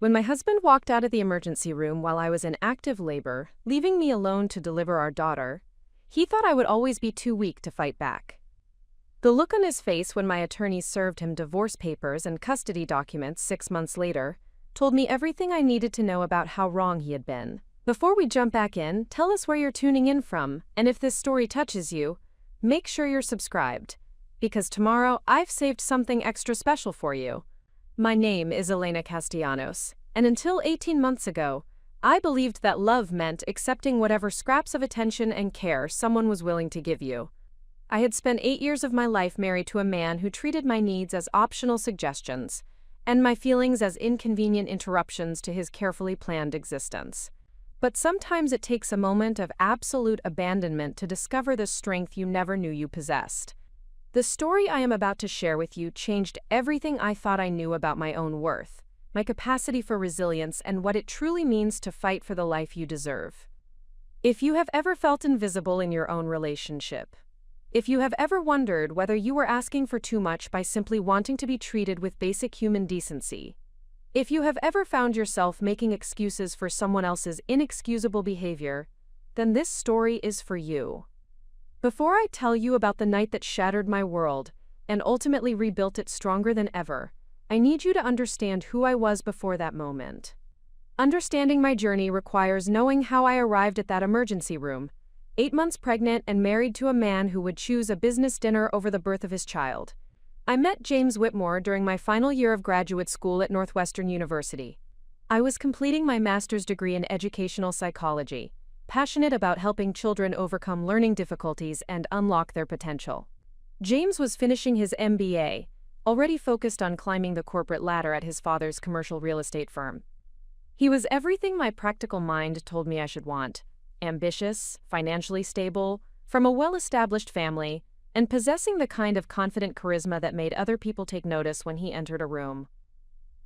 When my husband walked out of the emergency room while I was in active labor, leaving me alone to deliver our daughter, he thought I would always be too weak to fight back. The look on his face when my attorneys served him divorce papers and custody documents 6 months later told me everything I needed to know about how wrong he had been. Before we jump back in, tell us where you're tuning in from, and if this story touches you, make sure you're subscribed, because tomorrow I've saved something extra special for you. My name is Elena Castellanos, and until 18 months ago, I believed that love meant accepting whatever scraps of attention and care someone was willing to give you. I had spent 8 years of my life married to a man who treated my needs as optional suggestions, and my feelings as inconvenient interruptions to his carefully planned existence. But sometimes it takes a moment of absolute abandonment to discover the strength you never knew you possessed. The story I am about to share with you changed everything I thought I knew about my own worth, my capacity for resilience, and what it truly means to fight for the life you deserve. If you have ever felt invisible in your own relationship, if you have ever wondered whether you were asking for too much by simply wanting to be treated with basic human decency, if you have ever found yourself making excuses for someone else's inexcusable behavior, then this story is for you. Before I tell you about the night that shattered my world and ultimately rebuilt it stronger than ever, I need you to understand who I was before that moment. Understanding my journey requires knowing how I arrived at that emergency room, 8 months pregnant and married to a man who would choose a business dinner over the birth of his child. I met James Whitmore during my final year of graduate school at Northwestern University. I was completing my master's degree in educational psychology, passionate about helping children overcome learning difficulties and unlock their potential. James was finishing his MBA, already focused on climbing the corporate ladder at his father's commercial real estate firm. He was everything my practical mind told me I should want: ambitious, financially stable, from a well-established family, and possessing the kind of confident charisma that made other people take notice when he entered a room.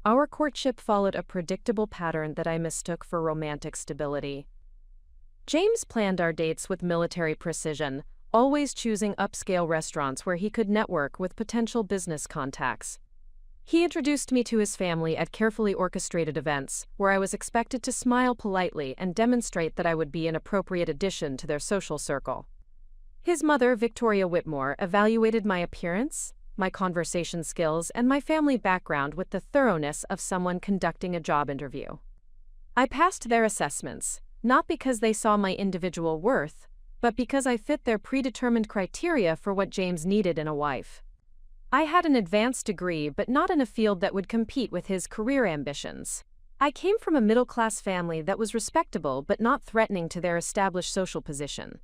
Our courtship followed a predictable pattern that I mistook for romantic stability. James planned our dates with military precision, always choosing upscale restaurants where he could network with potential business contacts. He introduced me to his family at carefully orchestrated events, where I was expected to smile politely and demonstrate that I would be an appropriate addition to their social circle. His mother, Victoria Whitmore, evaluated my appearance, my conversation skills, and my family background with the thoroughness of someone conducting a job interview. I passed their assessments, not because they saw my individual worth, but because I fit their predetermined criteria for what James needed in a wife. I had an advanced degree, but not in a field that would compete with his career ambitions. I came from a middle-class family that was respectable but not threatening to their established social position.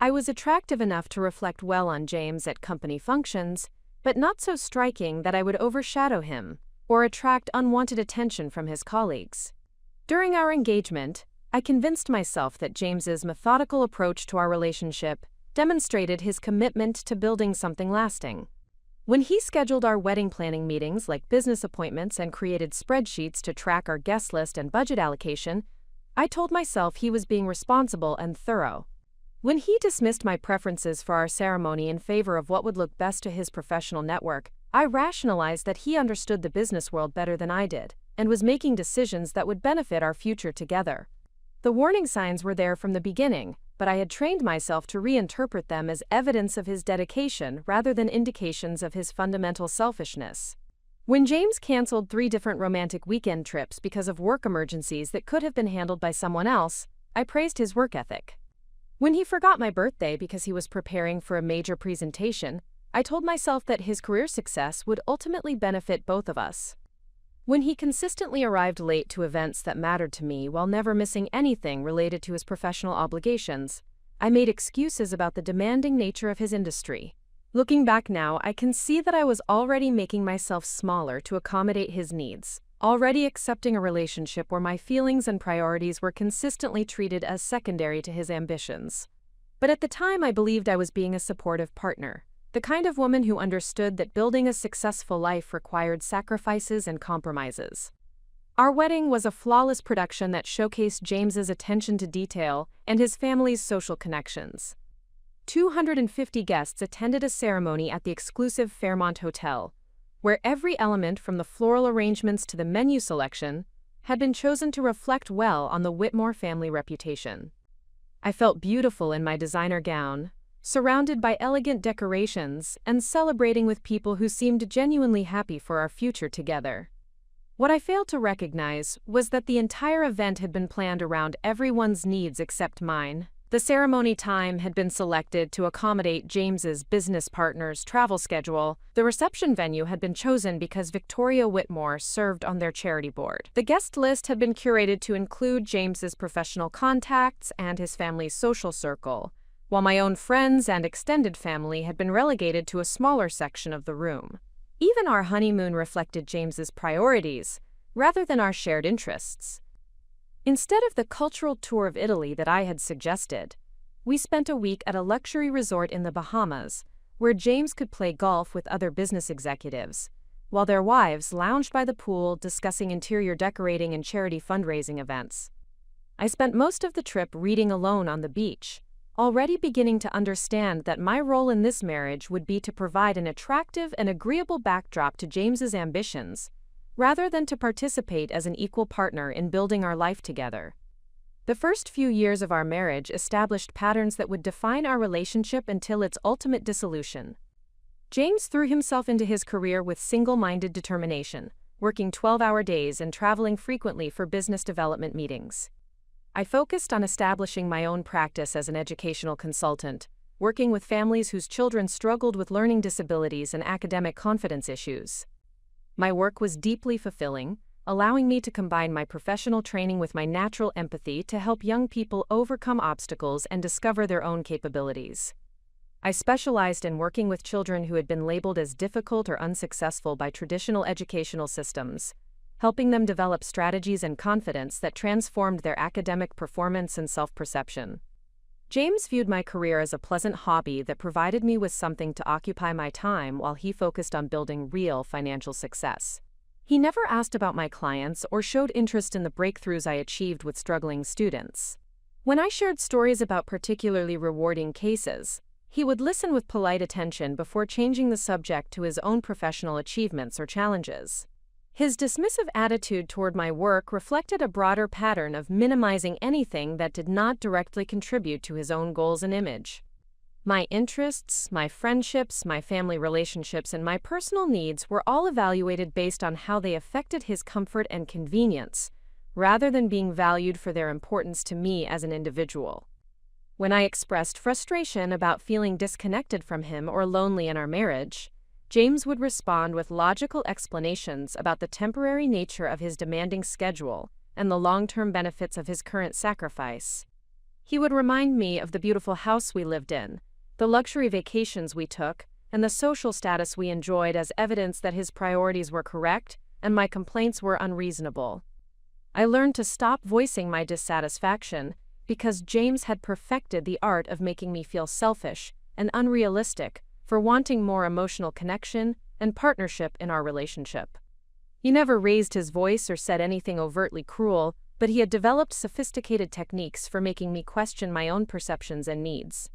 I was attractive enough to reflect well on James at company functions, but not so striking that I would overshadow him or attract unwanted attention from his colleagues. During our engagement, I convinced myself that James's methodical approach to our relationship demonstrated his commitment to building something lasting. When he scheduled our wedding planning meetings like business appointments and created spreadsheets to track our guest list and budget allocation, I told myself he was being responsible and thorough. When he dismissed my preferences for our ceremony in favor of what would look best to his professional network, I rationalized that he understood the business world better than I did and was making decisions that would benefit our future together. The warning signs were there from the beginning, but I had trained myself to reinterpret them as evidence of his dedication rather than indications of his fundamental selfishness. When James canceled 3 different romantic weekend trips because of work emergencies that could have been handled by someone else, I praised his work ethic. When he forgot my birthday because he was preparing for a major presentation, I told myself that his career success would ultimately benefit both of us. When he consistently arrived late to events that mattered to me while never missing anything related to his professional obligations, I made excuses about the demanding nature of his industry. Looking back now, I can see that I was already making myself smaller to accommodate his needs, already accepting a relationship where my feelings and priorities were consistently treated as secondary to his ambitions. But at the time, I believed I was being a supportive partner, the kind of woman who understood that building a successful life required sacrifices and compromises. Our wedding was a flawless production that showcased James's attention to detail and his family's social connections. 250 guests attended a ceremony at the exclusive Fairmont Hotel, where every element from the floral arrangements to the menu selection had been chosen to reflect well on the Whitmore family reputation. I felt beautiful in my designer gown, surrounded by elegant decorations and celebrating with people who seemed genuinely happy for our future together. What I failed to recognize was that the entire event had been planned around everyone's needs except mine. The ceremony time had been selected to accommodate James's business partner's travel schedule. The reception venue had been chosen because Victoria Whitmore served on their charity board. The guest list had been curated to include James's professional contacts and his family's social circle, while my own friends and extended family had been relegated to a smaller section of the room. Even our honeymoon reflected James's priorities, rather than our shared interests. Instead of the cultural tour of Italy that I had suggested, we spent a week at a luxury resort in the Bahamas, where James could play golf with other business executives, while their wives lounged by the pool discussing interior decorating and charity fundraising events. I spent most of the trip reading alone on the beach, already beginning to understand that my role in this marriage would be to provide an attractive and agreeable backdrop to James's ambitions, rather than to participate as an equal partner in building our life together. The first few years of our marriage established patterns that would define our relationship until its ultimate dissolution. James threw himself into his career with single-minded determination, working 12-hour days and traveling frequently for business development meetings. I focused on establishing my own practice as an educational consultant, working with families whose children struggled with learning disabilities and academic confidence issues. My work was deeply fulfilling, allowing me to combine my professional training with my natural empathy to help young people overcome obstacles and discover their own capabilities. I specialized in working with children who had been labeled as difficult or unsuccessful by traditional educational systems, helping them develop strategies and confidence that transformed their academic performance and self-perception. James viewed my career as a pleasant hobby that provided me with something to occupy my time while he focused on building real financial success. He never asked about my clients or showed interest in the breakthroughs I achieved with struggling students. When I shared stories about particularly rewarding cases, he would listen with polite attention before changing the subject to his own professional achievements or challenges. His dismissive attitude toward my work reflected a broader pattern of minimizing anything that did not directly contribute to his own goals and image. My interests, my friendships, my family relationships, and my personal needs were all evaluated based on how they affected his comfort and convenience, rather than being valued for their importance to me as an individual. When I expressed frustration about feeling disconnected from him or lonely in our marriage, James would respond with logical explanations about the temporary nature of his demanding schedule and the long-term benefits of his current sacrifice. He would remind me of the beautiful house we lived in, the luxury vacations we took, and the social status we enjoyed as evidence that his priorities were correct and my complaints were unreasonable. I learned to stop voicing my dissatisfaction because James had perfected the art of making me feel selfish and unrealistic for wanting more emotional connection and partnership in our relationship. He never raised his voice or said anything overtly cruel, but he had developed sophisticated techniques for making me question my own perceptions and needs.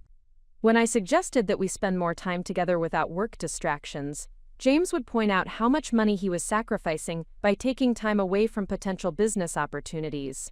When I suggested that we spend more time together without work distractions, James would point out how much money he was sacrificing by taking time away from potential business opportunities.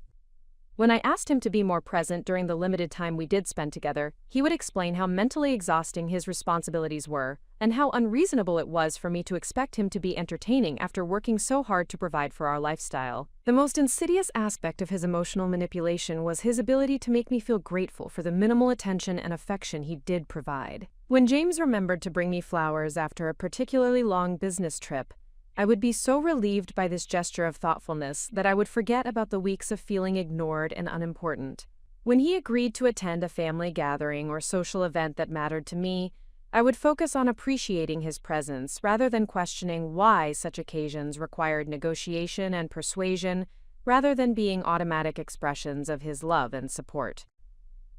When I asked him to be more present during the limited time we did spend together, he would explain how mentally exhausting his responsibilities were and how unreasonable it was for me to expect him to be entertaining after working so hard to provide for our lifestyle. The most insidious aspect of his emotional manipulation was his ability to make me feel grateful for the minimal attention and affection he did provide. When James remembered to bring me flowers after a particularly long business trip, I would be so relieved by this gesture of thoughtfulness that I would forget about the weeks of feeling ignored and unimportant. When he agreed to attend a family gathering or social event that mattered to me, I would focus on appreciating his presence rather than questioning why such occasions required negotiation and persuasion, rather than being automatic expressions of his love and support.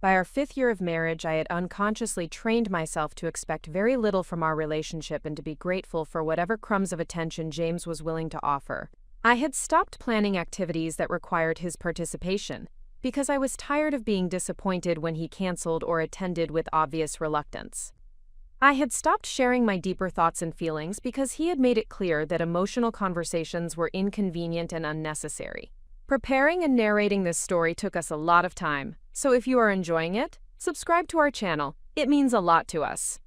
By our 5th year of marriage, I had unconsciously trained myself to expect very little from our relationship and to be grateful for whatever crumbs of attention James was willing to offer. I had stopped planning activities that required his participation, because I was tired of being disappointed when he canceled or attended with obvious reluctance. I had stopped sharing my deeper thoughts and feelings because he had made it clear that emotional conversations were inconvenient and unnecessary. Preparing and narrating this story took us a lot of time, so if you are enjoying it, subscribe to our channel. It means a lot to us.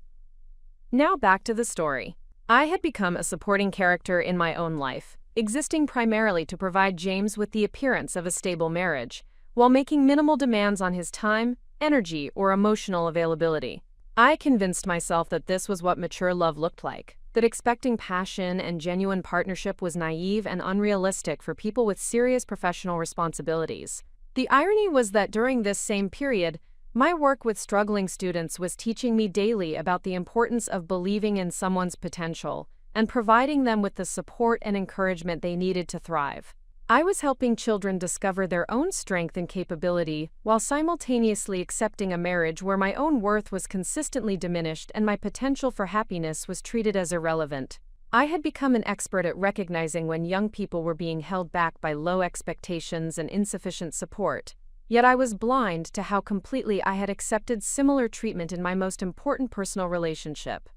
Now back to the story. I had become a supporting character in my own life, existing primarily to provide James with the appearance of a stable marriage, while making minimal demands on his time, energy, or emotional availability. I convinced myself that this was what mature love looked like, that expecting passion and genuine partnership was naive and unrealistic for people with serious professional responsibilities. The irony was that during this same period, my work with struggling students was teaching me daily about the importance of believing in someone's potential and providing them with the support and encouragement they needed to thrive. I was helping children discover their own strength and capability while simultaneously accepting a marriage where my own worth was consistently diminished and my potential for happiness was treated as irrelevant. I had become an expert at recognizing when young people were being held back by low expectations and insufficient support, yet I was blind to how completely I had accepted similar treatment in my most important personal relationship.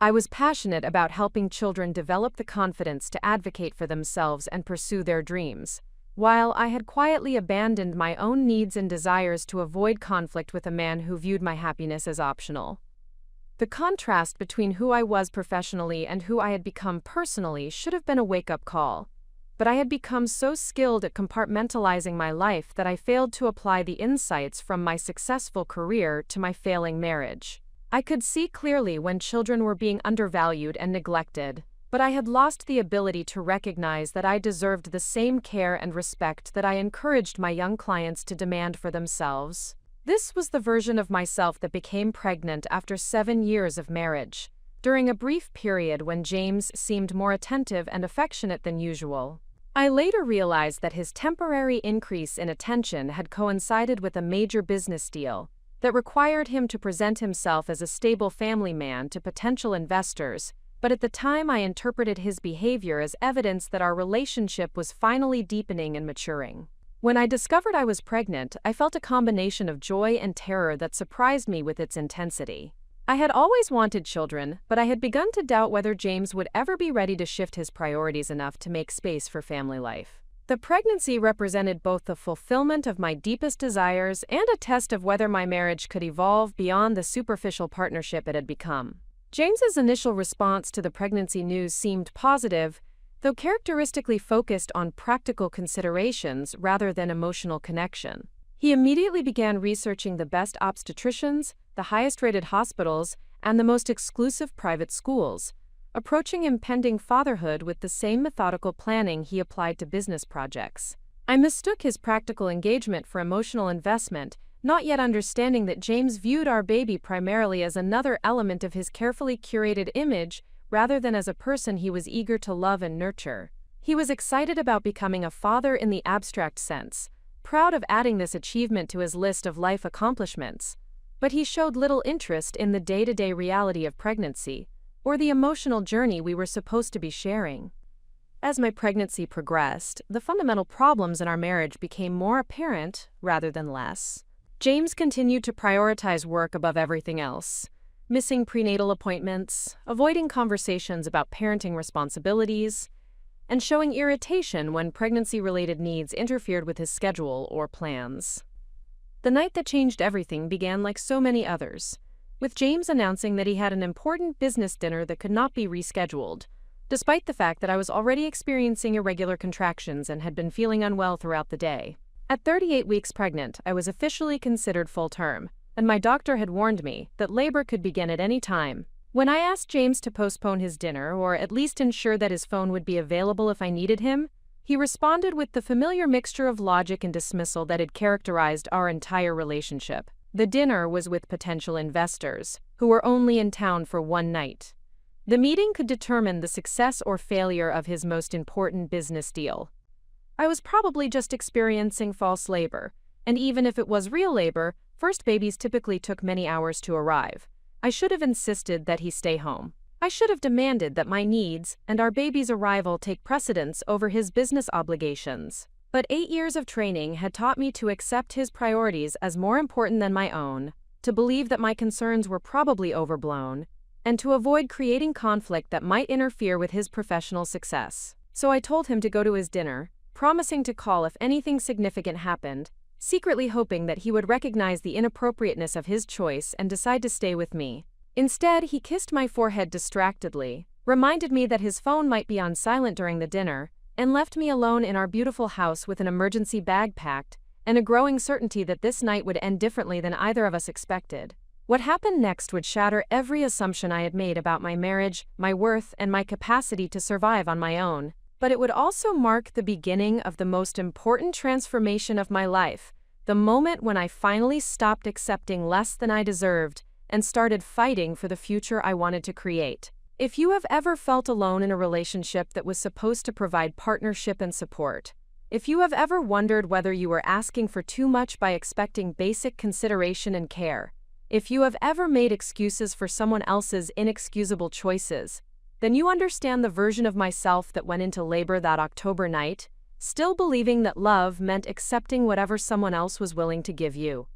I was passionate about helping children develop the confidence to advocate for themselves and pursue their dreams, while I had quietly abandoned my own needs and desires to avoid conflict with a man who viewed my happiness as optional. The contrast between who I was professionally and who I had become personally should have been a wake-up call, but I had become so skilled at compartmentalizing my life that I failed to apply the insights from my successful career to my failing marriage. I could see clearly when children were being undervalued and neglected, but I had lost the ability to recognize that I deserved the same care and respect that I encouraged my young clients to demand for themselves. This was the version of myself that became pregnant after 7 years of marriage, during a brief period when James seemed more attentive and affectionate than usual. I later realized that his temporary increase in attention had coincided with a major business deal that required him to present himself as a stable family man to potential investors, but at the time I interpreted his behavior as evidence that our relationship was finally deepening and maturing. When I discovered I was pregnant, I felt a combination of joy and terror that surprised me with its intensity. I had always wanted children, but I had begun to doubt whether James would ever be ready to shift his priorities enough to make space for family life. The pregnancy represented both the fulfillment of my deepest desires and a test of whether my marriage could evolve beyond the superficial partnership it had become. James's initial response to the pregnancy news seemed positive, though characteristically focused on practical considerations rather than emotional connection. He immediately began researching the best obstetricians, the highest-rated hospitals, and the most exclusive private schools, approaching impending fatherhood with the same methodical planning he applied to business projects. I mistook his practical engagement for emotional investment, not yet understanding that James viewed our baby primarily as another element of his carefully curated image rather than as a person he was eager to love and nurture. He was excited about becoming a father in the abstract sense, proud of adding this achievement to his list of life accomplishments, but he showed little interest in the day-to-day reality of pregnancy, or the emotional journey we were supposed to be sharing. As my pregnancy progressed, the fundamental problems in our marriage became more apparent rather than less. James continued to prioritize work above everything else, missing prenatal appointments, avoiding conversations about parenting responsibilities, and showing irritation when pregnancy-related needs interfered with his schedule or plans. The night that changed everything began like so many others, with James announcing that he had an important business dinner that could not be rescheduled, despite the fact that I was already experiencing irregular contractions and had been feeling unwell throughout the day. At 38 weeks pregnant, I was officially considered full-term, and my doctor had warned me that labor could begin at any time. When I asked James to postpone his dinner, or at least ensure that his phone would be available if I needed him, he responded with the familiar mixture of logic and dismissal that had characterized our entire relationship. The dinner was with potential investors, who were only in town for one night. The meeting could determine the success or failure of his most important business deal. I was probably just experiencing false labor, and even if it was real labor, first babies typically took many hours to arrive. I should have insisted that he stay home. I should have demanded that my needs and our baby's arrival take precedence over his business obligations. But 8 years of training had taught me to accept his priorities as more important than my own, to believe that my concerns were probably overblown, and to avoid creating conflict that might interfere with his professional success. So I told him to go to his dinner, promising to call if anything significant happened, secretly hoping that he would recognize the inappropriateness of his choice and decide to stay with me. Instead, he kissed my forehead distractedly, reminded me that his phone might be on silent during the dinner, and left me alone in our beautiful house with an emergency bag packed, and a growing certainty that this night would end differently than either of us expected. What happened next would shatter every assumption I had made about my marriage, my worth, and my capacity to survive on my own. But it would also mark the beginning of the most important transformation of my life, the moment when I finally stopped accepting less than I deserved and started fighting for the future I wanted to create. If you have ever felt alone in a relationship that was supposed to provide partnership and support, if you have ever wondered whether you were asking for too much by expecting basic consideration and care, if you have ever made excuses for someone else's inexcusable choices, then you understand the version of myself that went into labor that October night, still believing that love meant accepting whatever someone else was willing to give you.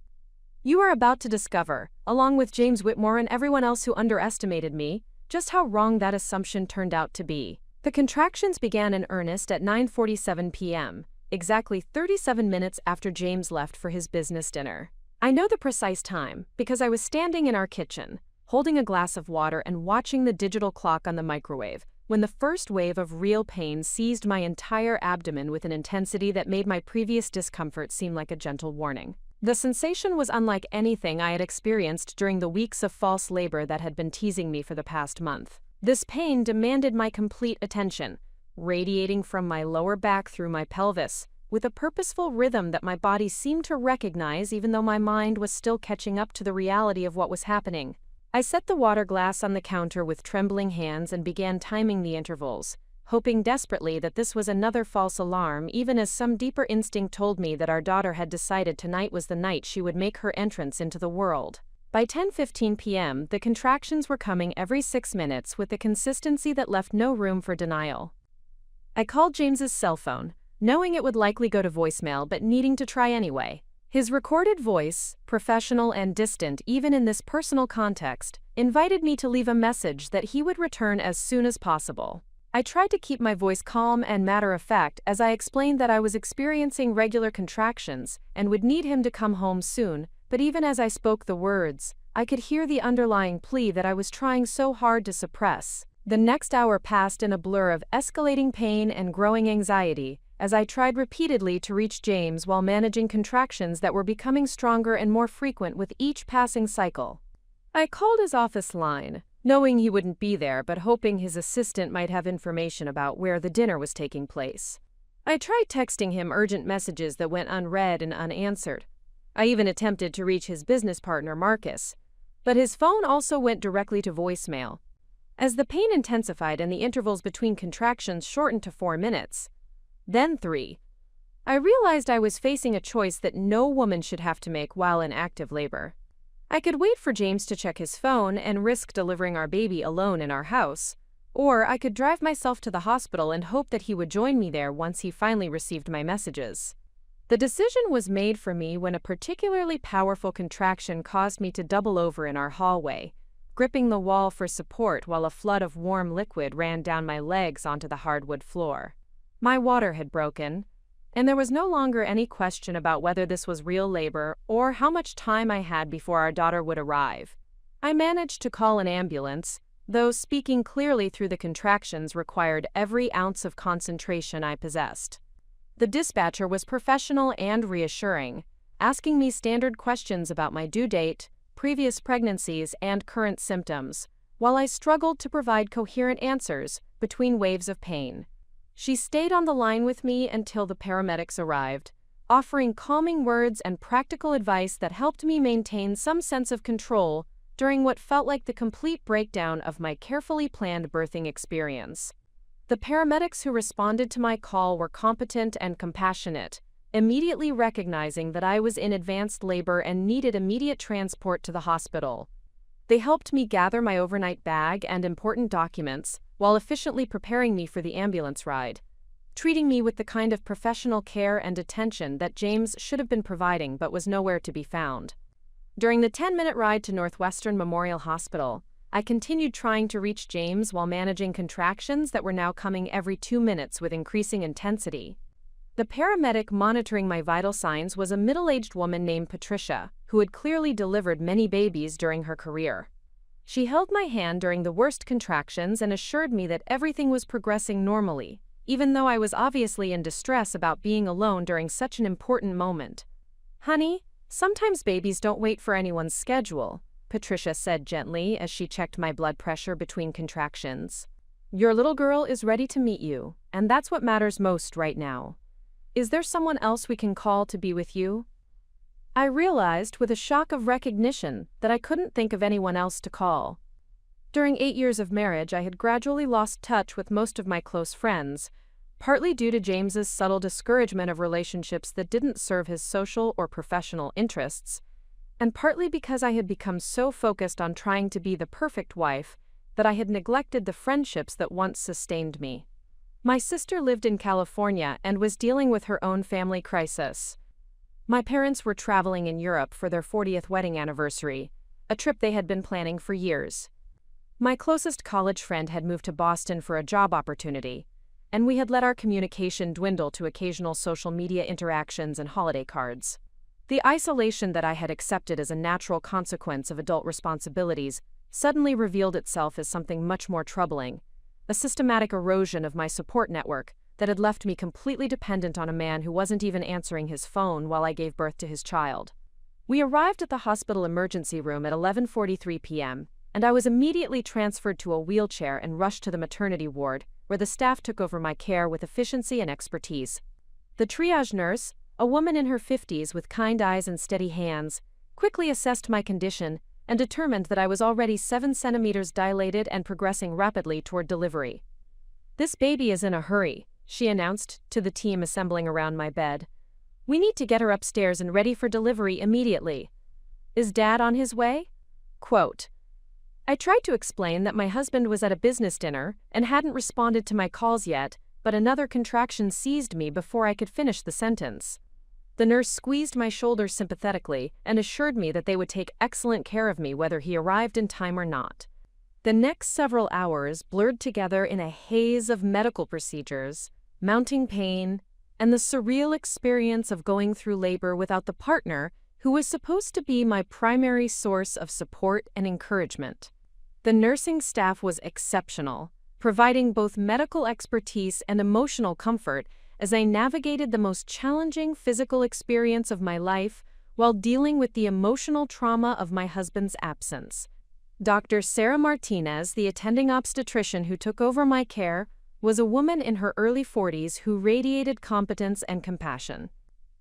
You are about to discover, along with James Whitmore and everyone else who underestimated me, just how wrong that assumption turned out to be. The contractions began in earnest at 9:47 p.m., exactly 37 minutes after James left for his business dinner. I know the precise time because I was standing in our kitchen, holding a glass of water and watching the digital clock on the microwave, when the first wave of real pain seized my entire abdomen with an intensity that made my previous discomfort seem like a gentle warning. The sensation was unlike anything I had experienced during the weeks of false labor that had been teasing me for the past month. This pain demanded my complete attention, radiating from my lower back through my pelvis, with a purposeful rhythm that my body seemed to recognize even though my mind was still catching up to the reality of what was happening. I set the water glass on the counter with trembling hands and began timing the intervals, hoping desperately that this was another false alarm, even as some deeper instinct told me that our daughter had decided tonight was the night she would make her entrance into the world. By 10:15 p.m., the contractions were coming every 6 minutes with a consistency that left no room for denial. I called James's cell phone, knowing it would likely go to voicemail but needing to try anyway. His recorded voice, professional and distant even in this personal context, invited me to leave a message that he would return as soon as possible. I tried to keep my voice calm and matter-of-fact as I explained that I was experiencing regular contractions and would need him to come home soon, but even as I spoke the words, I could hear the underlying plea that I was trying so hard to suppress. The next hour passed in a blur of escalating pain and growing anxiety, as I tried repeatedly to reach James while managing contractions that were becoming stronger and more frequent with each passing cycle. I called his office line, knowing he wouldn't be there but hoping his assistant might have information about where the dinner was taking place. I tried texting him urgent messages that went unread and unanswered. I even attempted to reach his business partner, Marcus, but his phone also went directly to voicemail. As the pain intensified and the intervals between contractions shortened to 4 minutes, then 3, I realized I was facing a choice that no woman should have to make while in active labor. I could wait for James to check his phone and risk delivering our baby alone in our house, or I could drive myself to the hospital and hope that he would join me there once he finally received my messages. The decision was made for me when a particularly powerful contraction caused me to double over in our hallway, gripping the wall for support while a flood of warm liquid ran down my legs onto the hardwood floor. My water had broken, and there was no longer any question about whether this was real labor or how much time I had before our daughter would arrive. I managed to call an ambulance, though speaking clearly through the contractions required every ounce of concentration I possessed. The dispatcher was professional and reassuring, asking me standard questions about my due date, previous pregnancies, and current symptoms, while I struggled to provide coherent answers between waves of pain. She stayed on the line with me until the paramedics arrived, offering calming words and practical advice that helped me maintain some sense of control during what felt like the complete breakdown of my carefully planned birthing experience. The paramedics who responded to my call were competent and compassionate, immediately recognizing that I was in advanced labor and needed immediate transport to the hospital. They helped me gather my overnight bag and important documents, while efficiently preparing me for the ambulance ride, treating me with the kind of professional care and attention that James should have been providing but was nowhere to be found. During the 10-minute ride to Northwestern Memorial Hospital, I continued trying to reach James while managing contractions that were now coming every 2 minutes with increasing intensity. The paramedic monitoring my vital signs was a middle-aged woman named Patricia, who had clearly delivered many babies during her career. She held my hand during the worst contractions and assured me that everything was progressing normally, even though I was obviously in distress about being alone during such an important moment. "Honey, sometimes babies don't wait for anyone's schedule," Patricia said gently as she checked my blood pressure between contractions. "Your little girl is ready to meet you, and that's what matters most right now. Is there someone else we can call to be with you?" I realized with a shock of recognition that I couldn't think of anyone else to call. During 8 years of marriage, I had gradually lost touch with most of my close friends, partly due to James's subtle discouragement of relationships that didn't serve his social or professional interests, and partly because I had become so focused on trying to be the perfect wife that I had neglected the friendships that once sustained me. My sister lived in California and was dealing with her own family crisis. My parents were traveling in Europe for their 40th wedding anniversary, a trip they had been planning for years. My closest college friend had moved to Boston for a job opportunity, and we had let our communication dwindle to occasional social media interactions and holiday cards. The isolation that I had accepted as a natural consequence of adult responsibilities suddenly revealed itself as something much more troubling, a systematic erosion of my support network that had left me completely dependent on a man who wasn't even answering his phone while I gave birth to his child. We arrived at the hospital emergency room at 11:43 p.m., and I was immediately transferred to a wheelchair and rushed to the maternity ward, where the staff took over my care with efficiency and expertise. The triage nurse, a woman in her 50s with kind eyes and steady hands, quickly assessed my condition and determined that I was already 7 centimeters dilated and progressing rapidly toward delivery. "This baby is in a hurry," she announced to the team assembling around my bed. "We need to get her upstairs and ready for delivery immediately. Is Dad on his way?" Quote, I tried to explain that my husband was at a business dinner and hadn't responded to my calls yet, but another contraction seized me before I could finish the sentence. The nurse squeezed my shoulder sympathetically and assured me that they would take excellent care of me whether he arrived in time or not. The next several hours blurred together in a haze of medical procedures, mounting pain, and the surreal experience of going through labor without the partner who was supposed to be my primary source of support and encouragement. The nursing staff was exceptional, providing both medical expertise and emotional comfort as I navigated the most challenging physical experience of my life while dealing with the emotional trauma of my husband's absence. Dr. Sarah Martinez, the attending obstetrician who took over my care, was a woman in her early 40s who radiated competence and compassion.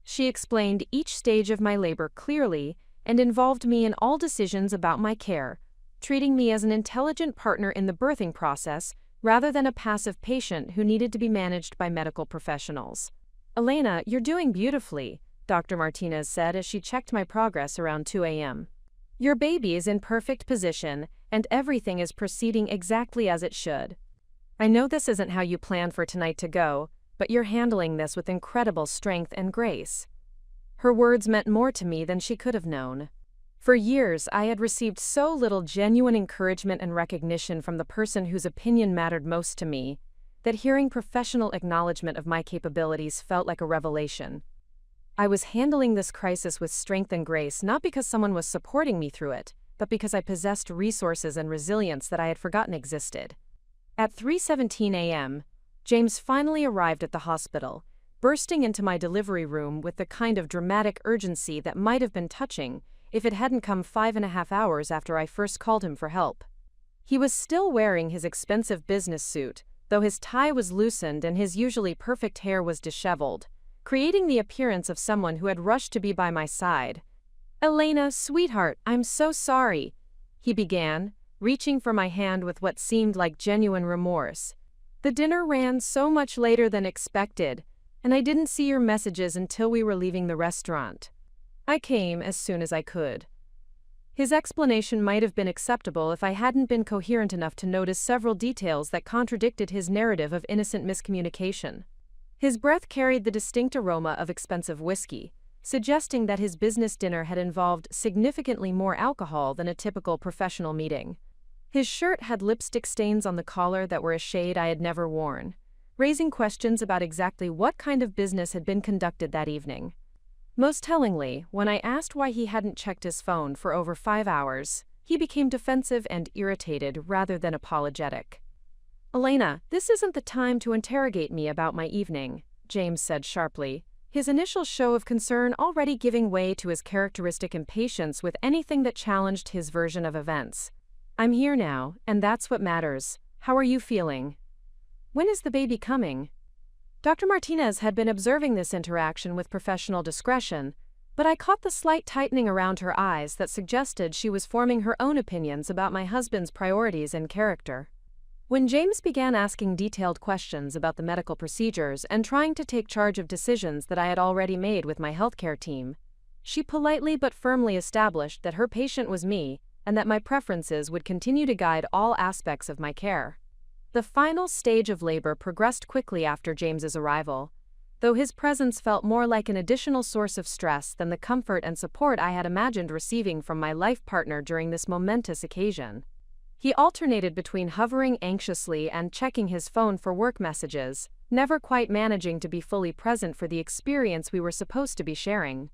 She explained each stage of my labor clearly and involved me in all decisions about my care, treating me as an intelligent partner in the birthing process rather than a passive patient who needed to be managed by medical professionals. "Elena, you're doing beautifully," Dr. Martinez said as she checked my progress around 2 a.m. "Your baby is in perfect position, and everything is proceeding exactly as it should. I know this isn't how you planned for tonight to go, but you're handling this with incredible strength and grace." Her words meant more to me than she could have known. For years, I had received so little genuine encouragement and recognition from the person whose opinion mattered most to me, that hearing professional acknowledgement of my capabilities felt like a revelation. I was handling this crisis with strength and grace not because someone was supporting me through it, but because I possessed resources and resilience that I had forgotten existed. At 3:17 a.m., James finally arrived at the hospital, bursting into my delivery room with the kind of dramatic urgency that might have been touching if it hadn't come 5.5 hours after I first called him for help. He was still wearing his expensive business suit, though his tie was loosened and his usually perfect hair was disheveled, creating the appearance of someone who had rushed to be by my side. "Elena, sweetheart, I'm so sorry," he began, reaching for my hand with what seemed like genuine remorse. "The dinner ran so much later than expected, and I didn't see your messages until we were leaving the restaurant. I came as soon as I could." His explanation might have been acceptable if I hadn't been coherent enough to notice several details that contradicted his narrative of innocent miscommunication. His breath carried the distinct aroma of expensive whiskey, suggesting that his business dinner had involved significantly more alcohol than a typical professional meeting. His shirt had lipstick stains on the collar that were a shade I had never worn, raising questions about exactly what kind of business had been conducted that evening. Most tellingly, when I asked why he hadn't checked his phone for over 5 hours, he became defensive and irritated rather than apologetic. "Elena, this isn't the time to interrogate me about my evening," James said sharply, his initial show of concern already giving way to his characteristic impatience with anything that challenged his version of events. "I'm here now, and that's what matters. How are you feeling? When is the baby coming?" Dr. Martinez had been observing this interaction with professional discretion, but I caught the slight tightening around her eyes that suggested she was forming her own opinions about my husband's priorities and character. When James began asking detailed questions about the medical procedures and trying to take charge of decisions that I had already made with my healthcare team, she politely but firmly established that her patient was me and that my preferences would continue to guide all aspects of my care. The final stage of labor progressed quickly after James's arrival, though his presence felt more like an additional source of stress than the comfort and support I had imagined receiving from my life partner during this momentous occasion. He alternated between hovering anxiously and checking his phone for work messages, never quite managing to be fully present for the experience we were supposed to be sharing.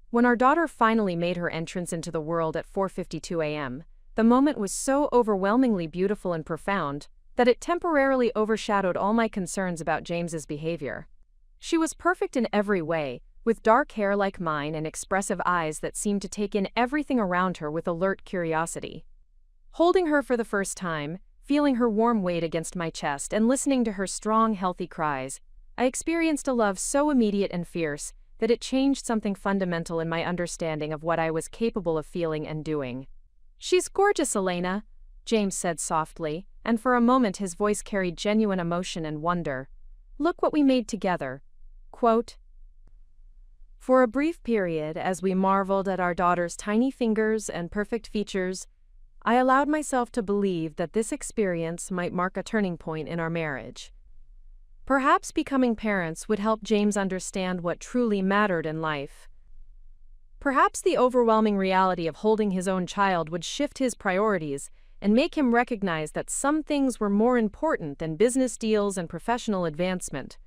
When our daughter finally made her entrance into the world at 4:52 a.m., the moment was so overwhelmingly beautiful and profound that it temporarily overshadowed all my concerns about James's behavior. She was perfect in every way, with dark hair like mine and expressive eyes that seemed to take in everything around her with alert curiosity. Holding her for the first time, feeling her warm weight against my chest and listening to her strong, healthy cries, I experienced a love so immediate and fierce that it changed something fundamental in my understanding of what I was capable of feeling and doing. "She's gorgeous, Elena," James said softly, and for a moment his voice carried genuine emotion and wonder. "Look what we made together." Quote, "For a brief period, as we marveled at our daughter's tiny fingers and perfect features, I allowed myself to believe that this experience might mark a turning point in our marriage. Perhaps becoming parents would help James understand what truly mattered in life. Perhaps the overwhelming reality of holding his own child would shift his priorities and make him recognize that some things were more important than business deals and professional advancement."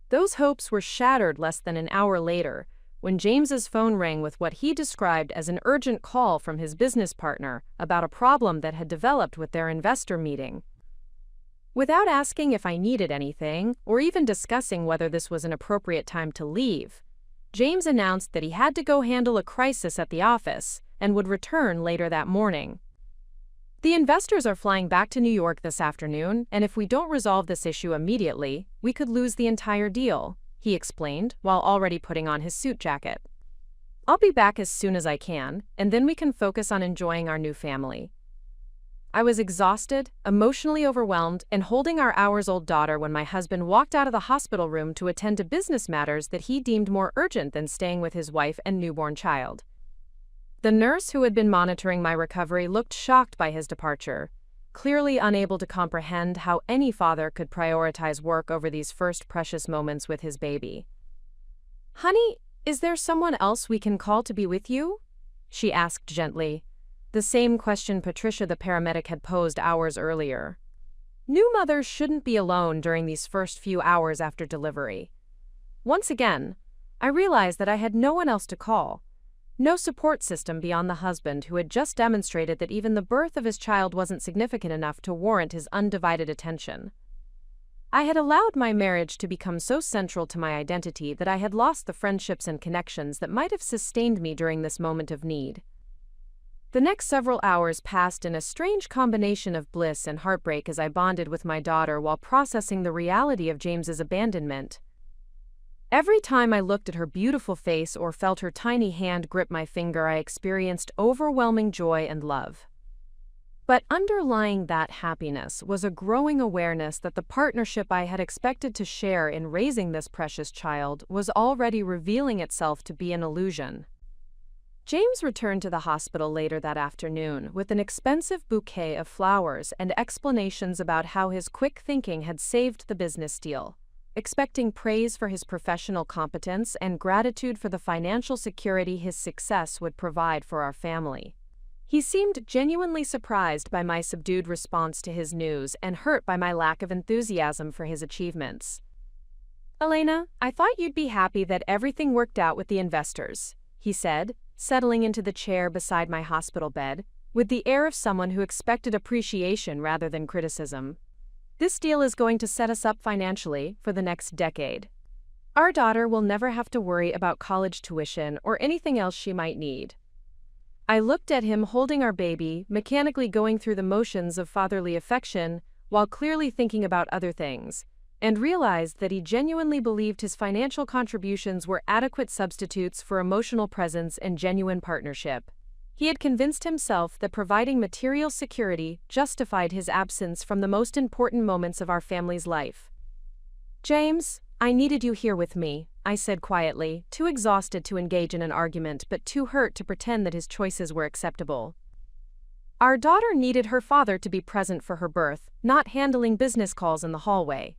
Those hopes were shattered less than an hour later, when James's phone rang with what he described as an urgent call from his business partner about a problem that had developed with their investor meeting. Without asking if I needed anything, or even discussing whether this was an appropriate time to leave, James announced that he had to go handle a crisis at the office and would return later that morning. "The investors are flying back to New York this afternoon, and if we don't resolve this issue immediately, we could lose the entire deal," he explained while already putting on his suit jacket. "I'll be back as soon as I can, and then we can focus on enjoying our new family." I was exhausted, emotionally overwhelmed, and holding our hours-old daughter when my husband walked out of the hospital room to attend to business matters that he deemed more urgent than staying with his wife and newborn child. The nurse who had been monitoring my recovery looked shocked by his departure, clearly unable to comprehend how any father could prioritize work over these first precious moments with his baby. "Honey, is there someone else we can call to be with you?" she asked gently, the same question Patricia the paramedic had posed hours earlier. New mothers shouldn't be alone during these first few hours after delivery. Once again, I realized that I had no one else to call. No support system beyond the husband who had just demonstrated that even the birth of his child wasn't significant enough to warrant his undivided attention. I had allowed my marriage to become so central to my identity that I had lost the friendships and connections that might have sustained me during this moment of need. The next several hours passed in a strange combination of bliss and heartbreak as I bonded with my daughter while processing the reality of James's abandonment. Every time I looked at her beautiful face or felt her tiny hand grip my finger, I experienced overwhelming joy and love. But underlying that happiness was a growing awareness that the partnership I had expected to share in raising this precious child was already revealing itself to be an illusion. James returned to the hospital later that afternoon with an expensive bouquet of flowers and explanations about how his quick thinking had saved the business deal, expecting praise for his professional competence and gratitude for the financial security his success would provide for our family. He seemed genuinely surprised by my subdued response to his news and hurt by my lack of enthusiasm for his achievements. "Elena, I thought you'd be happy that everything worked out with the investors," he said, settling into the chair beside my hospital bed, with the air of someone who expected appreciation rather than criticism. "This deal is going to set us up financially for the next decade. Our daughter will never have to worry about college tuition or anything else she might need." I looked at him holding our baby, mechanically going through the motions of fatherly affection while clearly thinking about other things, and realized that he genuinely believed his financial contributions were adequate substitutes for emotional presence and genuine partnership. He had convinced himself that providing material security justified his absence from the most important moments of our family's life. "James, I needed you here with me," I said quietly, too exhausted to engage in an argument but too hurt to pretend that his choices were acceptable. Our daughter needed her father to be present for her birth, not handling business calls in the hallway.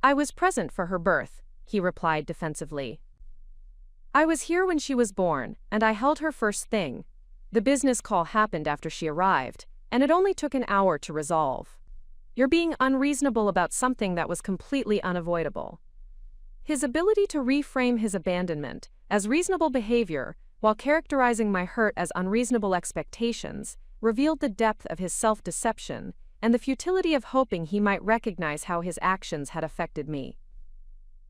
"I was present for her birth," he replied defensively. "I was here when she was born, and I held her first thing. The business call happened after she arrived, and it only took an hour to resolve. You're being unreasonable about something that was completely unavoidable." His ability to reframe his abandonment as reasonable behavior while characterizing my hurt as unreasonable expectations revealed the depth of his self-deception and the futility of hoping he might recognize how his actions had affected me.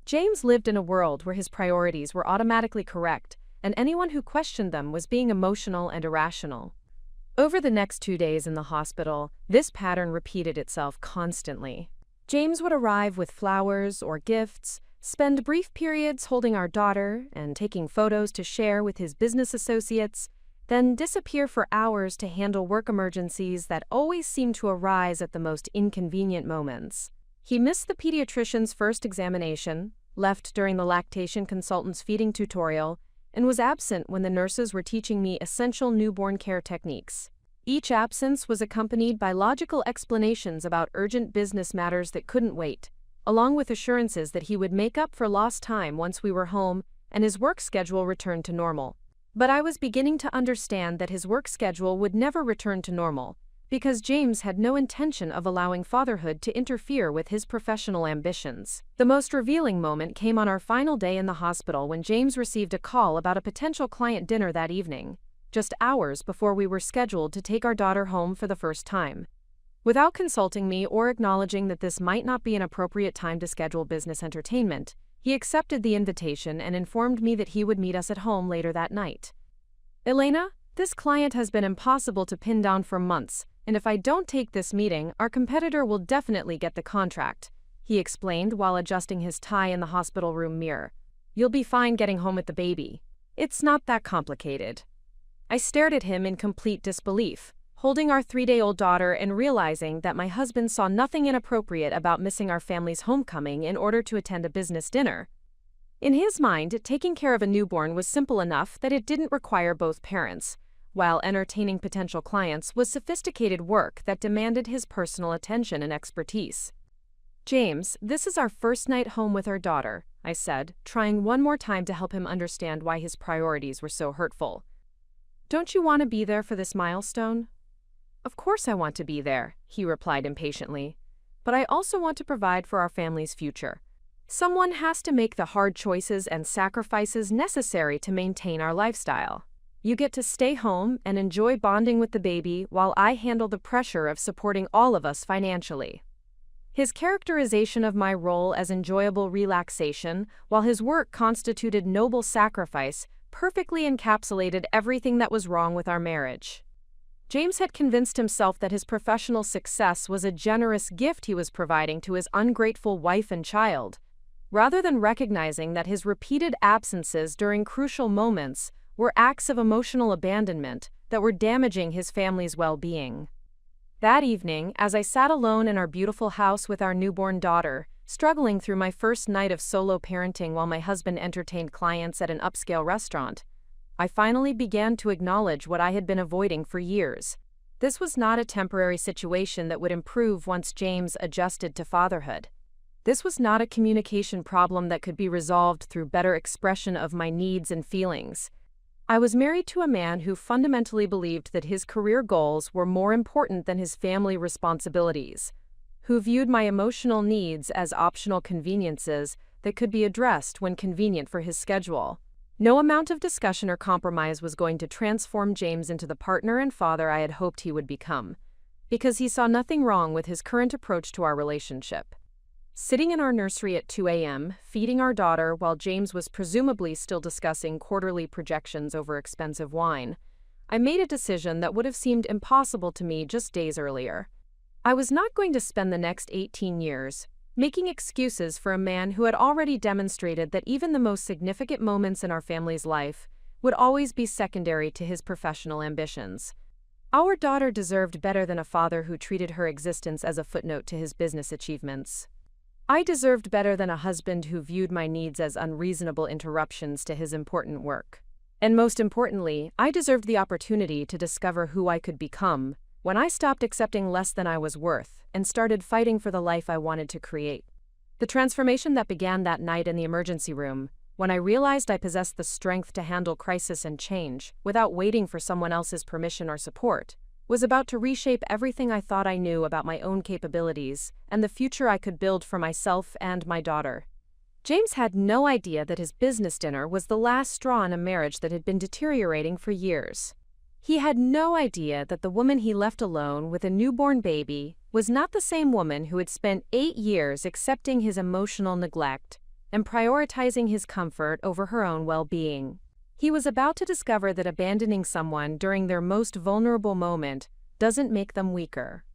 James lived in a world where his priorities were automatically correct, and anyone who questioned them was being emotional and irrational. Over the next 2 days in the hospital, this pattern repeated itself constantly. James would arrive with flowers or gifts, spend brief periods holding our daughter and taking photos to share with his business associates, then disappear for hours to handle work emergencies that always seemed to arise at the most inconvenient moments. He missed the pediatrician's first examination, left during the lactation consultant's feeding tutorial, and was absent when the nurses were teaching me essential newborn care techniques. Each absence was accompanied by logical explanations about urgent business matters that couldn't wait, along with assurances that he would make up for lost time once we were home and his work schedule returned to normal. But I was beginning to understand that his work schedule would never return to normal, because James had no intention of allowing fatherhood to interfere with his professional ambitions. The most revealing moment came on our final day in the hospital when James received a call about a potential client dinner that evening, just hours before we were scheduled to take our daughter home for the first time. Without consulting me or acknowledging that this might not be an appropriate time to schedule business entertainment, he accepted the invitation and informed me that he would meet us at home later that night. "Elena, this client has been impossible to pin down for months, and if I don't take this meeting, our competitor will definitely get the contract," he explained while adjusting his tie in the hospital room mirror. "You'll be fine getting home with the baby. It's not that complicated." I stared at him in complete disbelief, holding our 3-day-old daughter and realizing that my husband saw nothing inappropriate about missing our family's homecoming in order to attend a business dinner. In his mind, taking care of a newborn was simple enough that it didn't require both parents, while entertaining potential clients was sophisticated work that demanded his personal attention and expertise. "James, this is our first night home with our daughter," I said, trying one more time to help him understand why his priorities were so hurtful. "Don't you want to be there for this milestone?" "Of course I want to be there," he replied impatiently. "But I also want to provide for our family's future. Someone has to make the hard choices and sacrifices necessary to maintain our lifestyle. You get to stay home and enjoy bonding with the baby while I handle the pressure of supporting all of us financially." His characterization of my role as enjoyable relaxation, while his work constituted noble sacrifice, perfectly encapsulated everything that was wrong with our marriage. James had convinced himself that his professional success was a generous gift he was providing to his ungrateful wife and child, rather than recognizing that his repeated absences during crucial moments were acts of emotional abandonment that were damaging his family's well-being. That evening, as I sat alone in our beautiful house with our newborn daughter, struggling through my first night of solo parenting while my husband entertained clients at an upscale restaurant, I finally began to acknowledge what I had been avoiding for years. This was not a temporary situation that would improve once James adjusted to fatherhood. This was not a communication problem that could be resolved through better expression of my needs and feelings. I was married to a man who fundamentally believed that his career goals were more important than his family responsibilities, who viewed my emotional needs as optional conveniences that could be addressed when convenient for his schedule. No amount of discussion or compromise was going to transform James into the partner and father I had hoped he would become, because he saw nothing wrong with his current approach to our relationship. Sitting in our nursery at 2 a.m., feeding our daughter while James was presumably still discussing quarterly projections over expensive wine, I made a decision that would have seemed impossible to me just days earlier. I was not going to spend the next 18 years making excuses for a man who had already demonstrated that even the most significant moments in our family's life would always be secondary to his professional ambitions. Our daughter deserved better than a father who treated her existence as a footnote to his business achievements. I deserved better than a husband who viewed my needs as unreasonable interruptions to his important work. And most importantly, I deserved the opportunity to discover who I could become when I stopped accepting less than I was worth and started fighting for the life I wanted to create. The transformation that began that night in the emergency room, when I realized I possessed the strength to handle crisis and change without waiting for someone else's permission or support, was about to reshape everything I thought I knew about my own capabilities and the future I could build for myself and my daughter. James had no idea that his business dinner was the last straw in a marriage that had been deteriorating for years. He had no idea that the woman he left alone with a newborn baby was not the same woman who had spent 8 years accepting his emotional neglect and prioritizing his comfort over her own well-being. He was about to discover that abandoning someone during their most vulnerable moment doesn't make them weaker.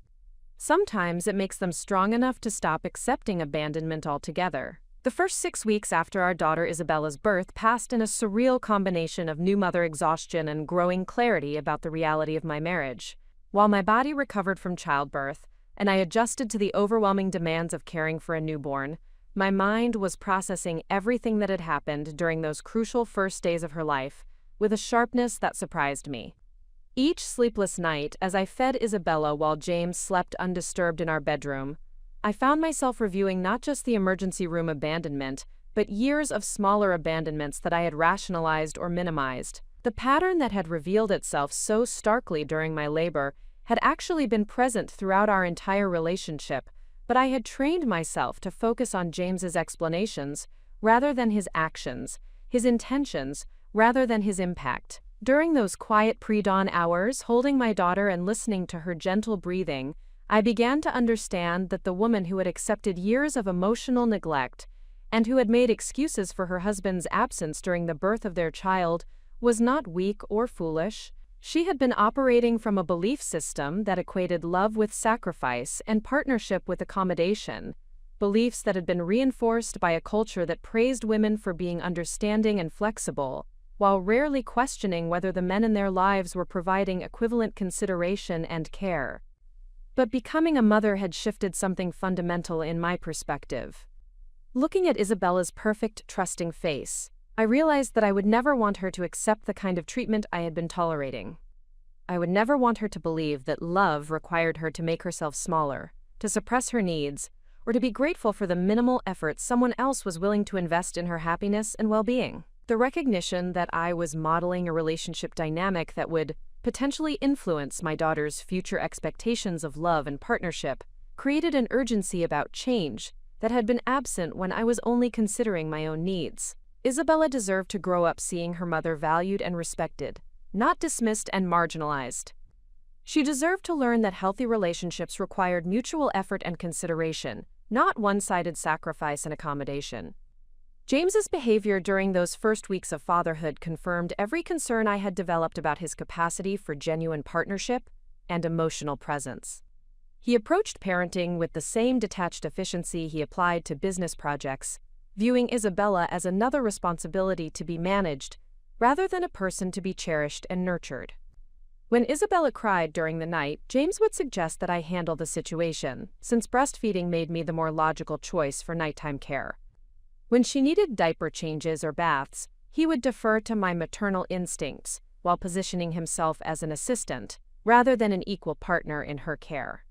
Sometimes it makes them strong enough to stop accepting abandonment altogether. The first 6 weeks after our daughter Isabella's birth passed in a surreal combination of new mother exhaustion and growing clarity about the reality of my marriage. While my body recovered from childbirth, and I adjusted to the overwhelming demands of caring for a newborn, my mind was processing everything that had happened during those crucial first days of her life with a sharpness that surprised me. Each sleepless night, as I fed Isabella while James slept undisturbed in our bedroom, I found myself reviewing not just the emergency room abandonment, but years of smaller abandonments that I had rationalized or minimized. The pattern that had revealed itself so starkly during my labor had actually been present throughout our entire relationship, but I had trained myself to focus on James's explanations rather than his actions, his intentions rather than his impact. During those quiet pre-dawn hours, holding my daughter and listening to her gentle breathing, I began to understand that the woman who had accepted years of emotional neglect and who had made excuses for her husband's absence during the birth of their child was not weak or foolish. She had been operating from a belief system that equated love with sacrifice and partnership with accommodation, beliefs that had been reinforced by a culture that praised women for being understanding and flexible, while rarely questioning whether the men in their lives were providing equivalent consideration and care. But becoming a mother had shifted something fundamental in my perspective. Looking at Isabella's perfect, trusting face, I realized that I would never want her to accept the kind of treatment I had been tolerating. I would never want her to believe that love required her to make herself smaller, to suppress her needs, or to be grateful for the minimal effort someone else was willing to invest in her happiness and well-being. The recognition that I was modeling a relationship dynamic that would potentially influence my daughter's future expectations of love and partnership created an urgency about change that had been absent when I was only considering my own needs. Isabella deserved to grow up seeing her mother valued and respected, not dismissed and marginalized. She deserved to learn that healthy relationships required mutual effort and consideration, not one-sided sacrifice and accommodation. James's behavior during those first weeks of fatherhood confirmed every concern I had developed about his capacity for genuine partnership and emotional presence. He approached parenting with the same detached efficiency he applied to business projects, viewing Isabella as another responsibility to be managed rather than a person to be cherished and nurtured. When Isabella cried during the night, James would suggest that I handle the situation, since breastfeeding made me the more logical choice for nighttime care. When she needed diaper changes or baths, he would defer to my maternal instincts while positioning himself as an assistant rather than an equal partner in her care.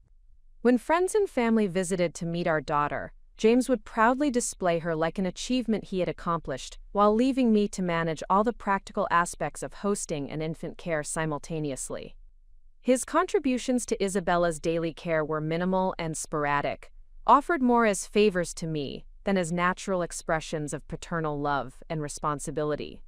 When friends and family visited to meet our daughter, James would proudly display her like an achievement he had accomplished, while leaving me to manage all the practical aspects of hosting and infant care simultaneously. His contributions to Isabella's daily care were minimal and sporadic, offered more as favors to me than as natural expressions of paternal love and responsibility.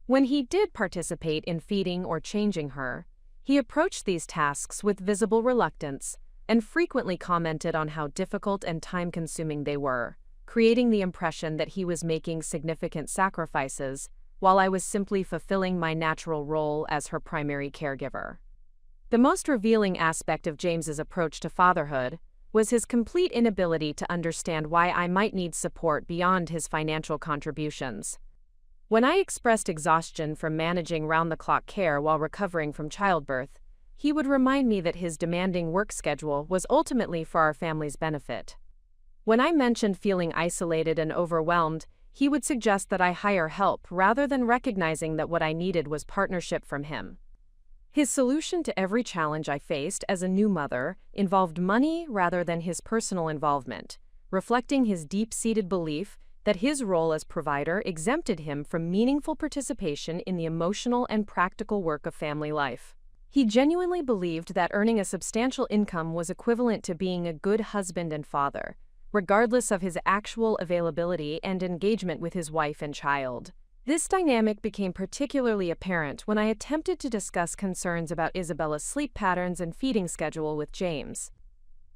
When he did participate in feeding or changing her, he approached these tasks with visible reluctance and frequently commented on how difficult and time-consuming they were, creating the impression that he was making significant sacrifices while I was simply fulfilling my natural role as her primary caregiver. The most revealing aspect of James's approach to fatherhood was his complete inability to understand why I might need support beyond his financial contributions. When I expressed exhaustion from managing round-the-clock care while recovering from childbirth, he would remind me that his demanding work schedule was ultimately for our family's benefit. When I mentioned feeling isolated and overwhelmed, he would suggest that I hire help rather than recognizing that what I needed was partnership from him. His solution to every challenge I faced as a new mother involved money rather than his personal involvement, reflecting his deep-seated belief that his role as provider exempted him from meaningful participation in the emotional and practical work of family life. He genuinely believed that earning a substantial income was equivalent to being a good husband and father, regardless of his actual availability and engagement with his wife and child. This dynamic became particularly apparent when I attempted to discuss concerns about Isabella's sleep patterns and feeding schedule with James.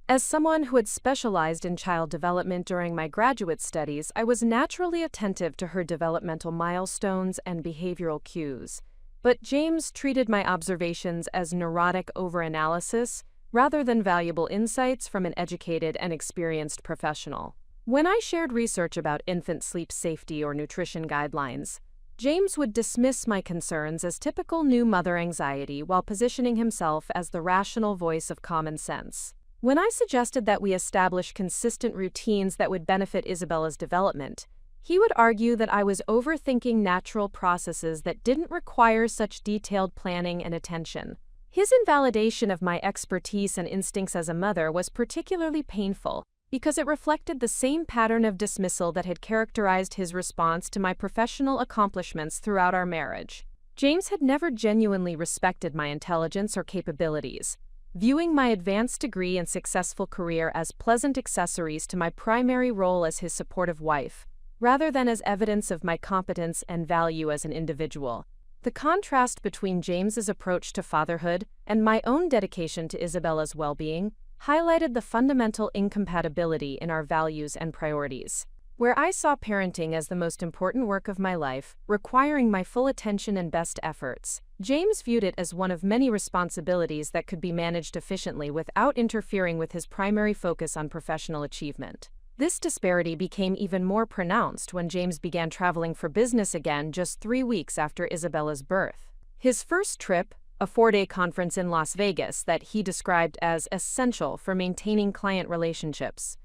As someone who had specialized in child development during my graduate studies, I was naturally attentive to her developmental milestones and behavioral cues. But James treated my observations as neurotic overanalysis rather than valuable insights from an educated and experienced professional. When I shared research about infant sleep safety or nutrition guidelines, James would dismiss my concerns as typical new mother anxiety while positioning himself as the rational voice of common sense. When I suggested that we establish consistent routines that would benefit Isabella's development, he would argue that I was overthinking natural processes that didn't require such detailed planning and attention. His invalidation of my expertise and instincts as a mother was particularly painful because it reflected the same pattern of dismissal that had characterized his response to my professional accomplishments throughout our marriage. James had never genuinely respected my intelligence or capabilities, viewing my advanced degree and successful career as pleasant accessories to my primary role as his supportive wife, rather than as evidence of my competence and value as an individual. The contrast between James's approach to fatherhood and my own dedication to Isabella's well-being highlighted the fundamental incompatibility in our values and priorities. Where I saw parenting as the most important work of my life, requiring my full attention and best efforts, James viewed it as one of many responsibilities that could be managed efficiently without interfering with his primary focus on professional achievement. This disparity became even more pronounced when James began traveling for business again just 3 weeks after Isabella's birth. His first trip, a 4-day conference in Las Vegas that he described as essential for maintaining client relationships,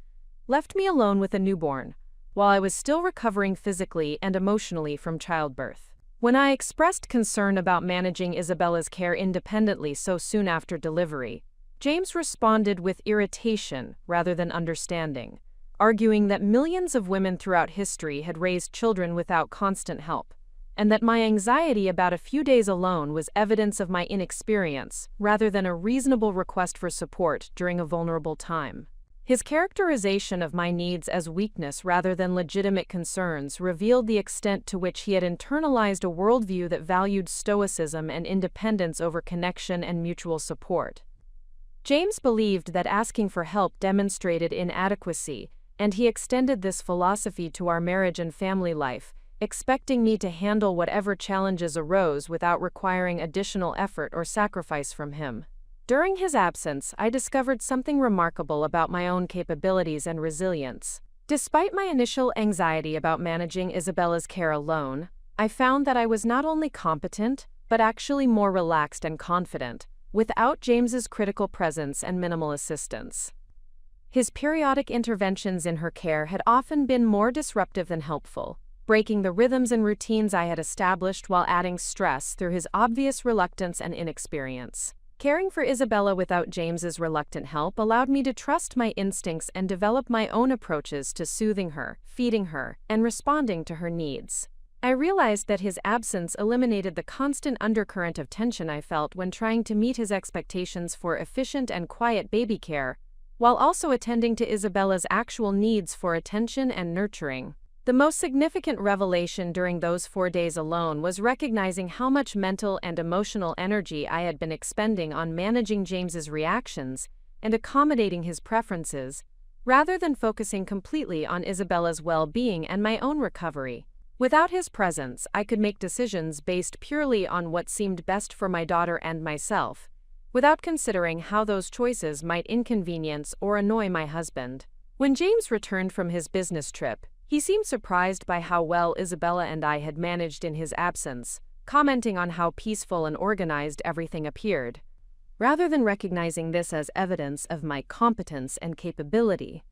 left me alone with a newborn, while I was still recovering physically and emotionally from childbirth. When I expressed concern about managing Isabella's care independently so soon after delivery, James responded with irritation rather than understanding, arguing that millions of women throughout history had raised children without constant help, and that my anxiety about a few days alone was evidence of my inexperience rather than a reasonable request for support during a vulnerable time. His characterization of my needs as weakness rather than legitimate concerns revealed the extent to which he had internalized a worldview that valued stoicism and independence over connection and mutual support. James believed that asking for help demonstrated inadequacy, and he extended this philosophy to our marriage and family life, expecting me to handle whatever challenges arose without requiring additional effort or sacrifice from him. During his absence, I discovered something remarkable about my own capabilities and resilience. Despite my initial anxiety about managing Isabella's care alone, I found that I was not only competent, but actually more relaxed and confident, without James's critical presence and minimal assistance. His periodic interventions in her care had often been more disruptive than helpful, breaking the rhythms and routines I had established while adding stress through his obvious reluctance and inexperience. Caring for Isabella without James's reluctant help allowed me to trust my instincts and develop my own approaches to soothing her, feeding her, and responding to her needs. I realized that his absence eliminated the constant undercurrent of tension I felt when trying to meet his expectations for efficient and quiet baby care, while also attending to Isabella's actual needs for attention and nurturing. The most significant revelation during those 4 days alone was recognizing how much mental and emotional energy I had been expending on managing James's reactions and accommodating his preferences, rather than focusing completely on Isabella's well-being and my own recovery. Without his presence, I could make decisions based purely on what seemed best for my daughter and myself, without considering how those choices might inconvenience or annoy my husband. When James returned from his business trip, he seemed surprised by how well Isabella and I had managed in his absence, commenting on how peaceful and organized everything appeared. Rather than recognizing this as evidence of my competence and capability,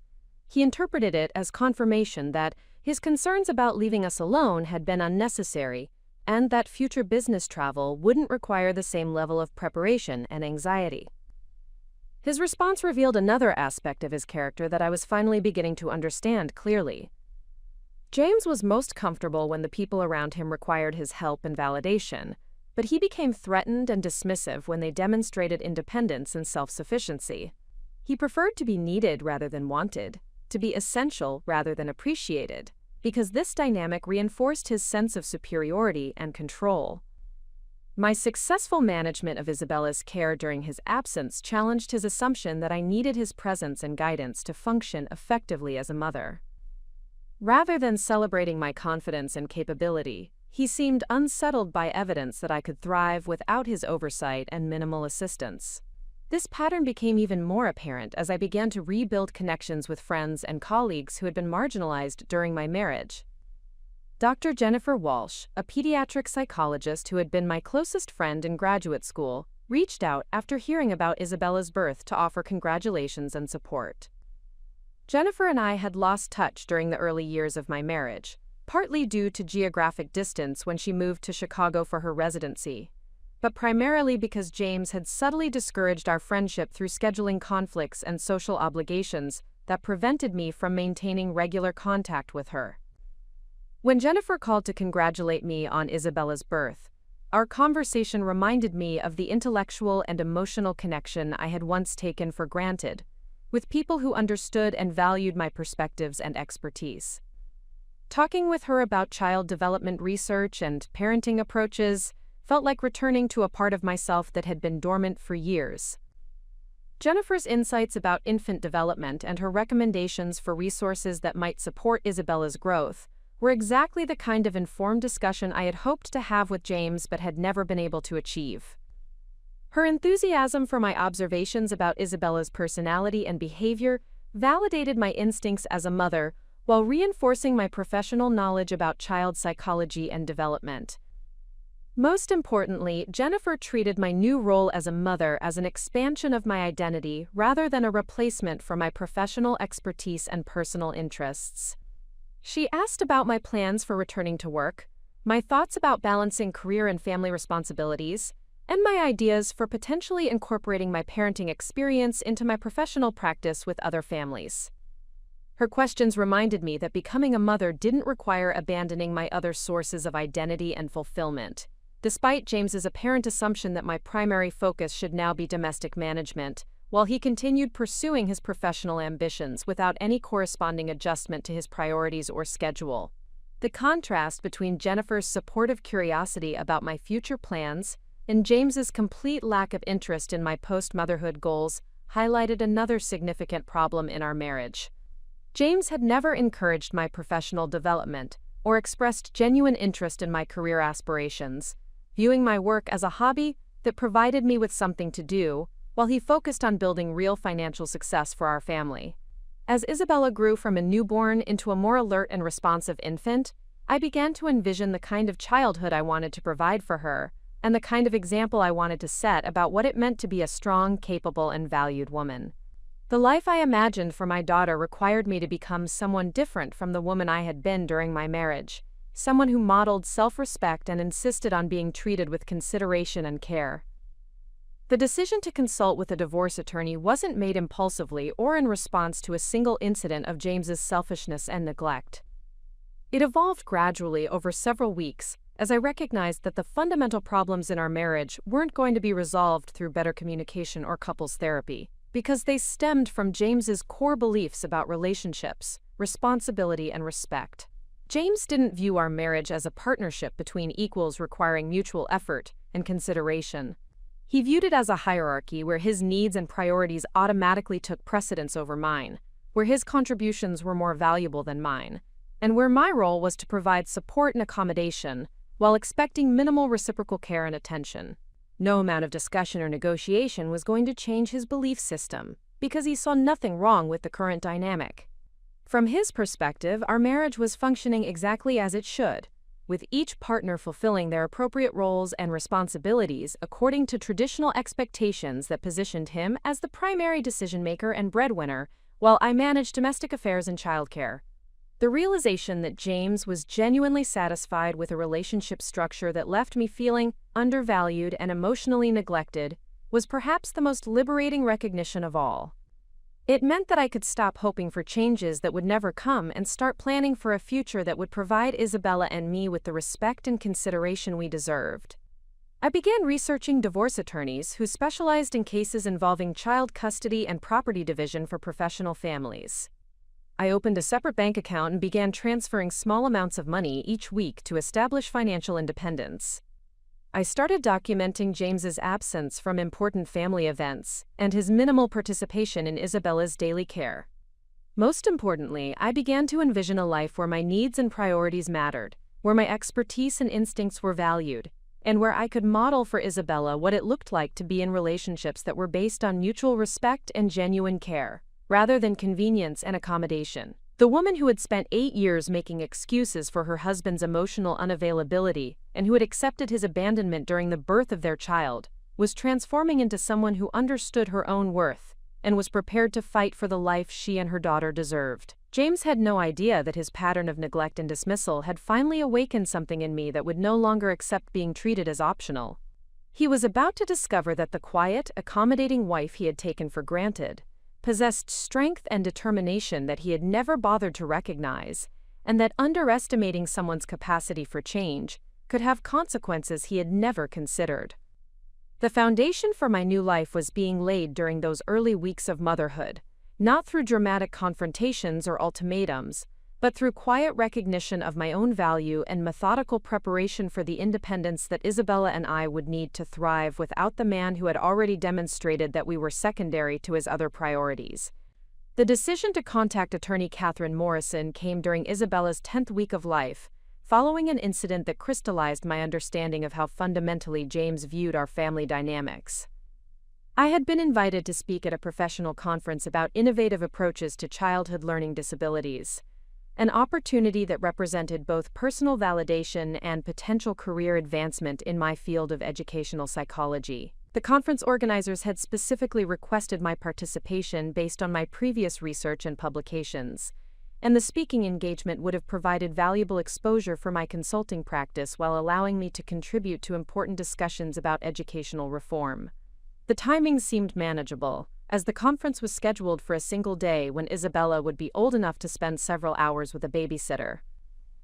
he interpreted it as confirmation that his concerns about leaving us alone had been unnecessary, and that future business travel wouldn't require the same level of preparation and anxiety. His response revealed another aspect of his character that I was finally beginning to understand clearly. James was most comfortable when the people around him required his help and validation, but he became threatened and dismissive when they demonstrated independence and self-sufficiency. He preferred to be needed rather than wanted, to be essential rather than appreciated, because this dynamic reinforced his sense of superiority and control. My successful management of Isabella's care during his absence challenged his assumption that I needed his presence and guidance to function effectively as a mother. Rather than celebrating my confidence and capability, he seemed unsettled by evidence that I could thrive without his oversight and minimal assistance. This pattern became even more apparent as I began to rebuild connections with friends and colleagues who had been marginalized during my marriage. Dr. Jennifer Walsh, a pediatric psychologist who had been my closest friend in graduate school, reached out after hearing about Isabella's birth to offer congratulations and support. Jennifer and I had lost touch during the early years of my marriage, partly due to geographic distance when she moved to Chicago for her residency, but primarily because James had subtly discouraged our friendship through scheduling conflicts and social obligations that prevented me from maintaining regular contact with her. When Jennifer called to congratulate me on Isabella's birth, our conversation reminded me of the intellectual and emotional connection I had once taken for granted, with people who understood and valued my perspectives and expertise. Talking with her about child development research and parenting approaches felt like returning to a part of myself that had been dormant for years. Jennifer's insights about infant development and her recommendations for resources that might support Isabella's growth were exactly the kind of informed discussion I had hoped to have with James but had never been able to achieve. Her enthusiasm for my observations about Isabella's personality and behavior validated my instincts as a mother while reinforcing my professional knowledge about child psychology and development. Most importantly, Jennifer treated my new role as a mother as an expansion of my identity rather than a replacement for my professional expertise and personal interests. She asked about my plans for returning to work, my thoughts about balancing career and family responsibilities, and my ideas for potentially incorporating my parenting experience into my professional practice with other families. Her questions reminded me that becoming a mother didn't require abandoning my other sources of identity and fulfillment, despite James's apparent assumption that my primary focus should now be domestic management, while he continued pursuing his professional ambitions without any corresponding adjustment to his priorities or schedule. The contrast between Jennifer's supportive curiosity about my future plans and James's complete lack of interest in my post-motherhood goals highlighted another significant problem in our marriage. James had never encouraged my professional development or expressed genuine interest in my career aspirations, viewing my work as a hobby that provided me with something to do, while he focused on building real financial success for our family. As Isabella grew from a newborn into a more alert and responsive infant, I began to envision the kind of childhood I wanted to provide for her, and the kind of example I wanted to set about what it meant to be a strong, capable, and valued woman. The life I imagined for my daughter required me to become someone different from the woman I had been during my marriage, someone who modeled self-respect and insisted on being treated with consideration and care. The decision to consult with a divorce attorney wasn't made impulsively or in response to a single incident of James's selfishness and neglect. It evolved gradually over several weeks, as I recognized that the fundamental problems in our marriage weren't going to be resolved through better communication or couples therapy, because they stemmed from James's core beliefs about relationships, responsibility, and respect. James didn't view our marriage as a partnership between equals requiring mutual effort and consideration. He viewed it as a hierarchy where his needs and priorities automatically took precedence over mine, where his contributions were more valuable than mine, and where my role was to provide support and accommodation while expecting minimal reciprocal care and attention. No amount of discussion or negotiation was going to change his belief system, because he saw nothing wrong with the current dynamic. From his perspective, our marriage was functioning exactly as it should, with each partner fulfilling their appropriate roles and responsibilities according to traditional expectations that positioned him as the primary decision-maker and breadwinner, while I managed domestic affairs and childcare. The realization that James was genuinely satisfied with a relationship structure that left me feeling undervalued and emotionally neglected was perhaps the most liberating recognition of all. It meant that I could stop hoping for changes that would never come and start planning for a future that would provide Isabella and me with the respect and consideration we deserved. I began researching divorce attorneys who specialized in cases involving child custody and property division for professional families. I opened a separate bank account and began transferring small amounts of money each week to establish financial independence. I started documenting James's absence from important family events and his minimal participation in Isabella's daily care. Most importantly, I began to envision a life where my needs and priorities mattered, where my expertise and instincts were valued, and where I could model for Isabella what it looked like to be in relationships that were based on mutual respect and genuine care, rather than convenience and accommodation. The woman who had spent 8 years making excuses for her husband's emotional unavailability and who had accepted his abandonment during the birth of their child was transforming into someone who understood her own worth and was prepared to fight for the life she and her daughter deserved. James had no idea that his pattern of neglect and dismissal had finally awakened something in me that would no longer accept being treated as optional. He was about to discover that the quiet, accommodating wife he had taken for granted possessed strength and determination that he had never bothered to recognize, and that underestimating someone's capacity for change could have consequences he had never considered. The foundation for my new life was being laid during those early weeks of motherhood, not through dramatic confrontations or ultimatums, but through quiet recognition of my own value and methodical preparation for the independence that Isabella and I would need to thrive without the man who had already demonstrated that we were secondary to his other priorities. The decision to contact attorney Catherine Morrison came during Isabella's 10th week of life, following an incident that crystallized my understanding of how fundamentally James viewed our family dynamics. I had been invited to speak at a professional conference about innovative approaches to childhood learning disabilities, an opportunity that represented both personal validation and potential career advancement in my field of educational psychology. The conference organizers had specifically requested my participation based on my previous research and publications, and the speaking engagement would have provided valuable exposure for my consulting practice while allowing me to contribute to important discussions about educational reform. The timing seemed manageable, as the conference was scheduled for a single day when Isabella would be old enough to spend several hours with a babysitter.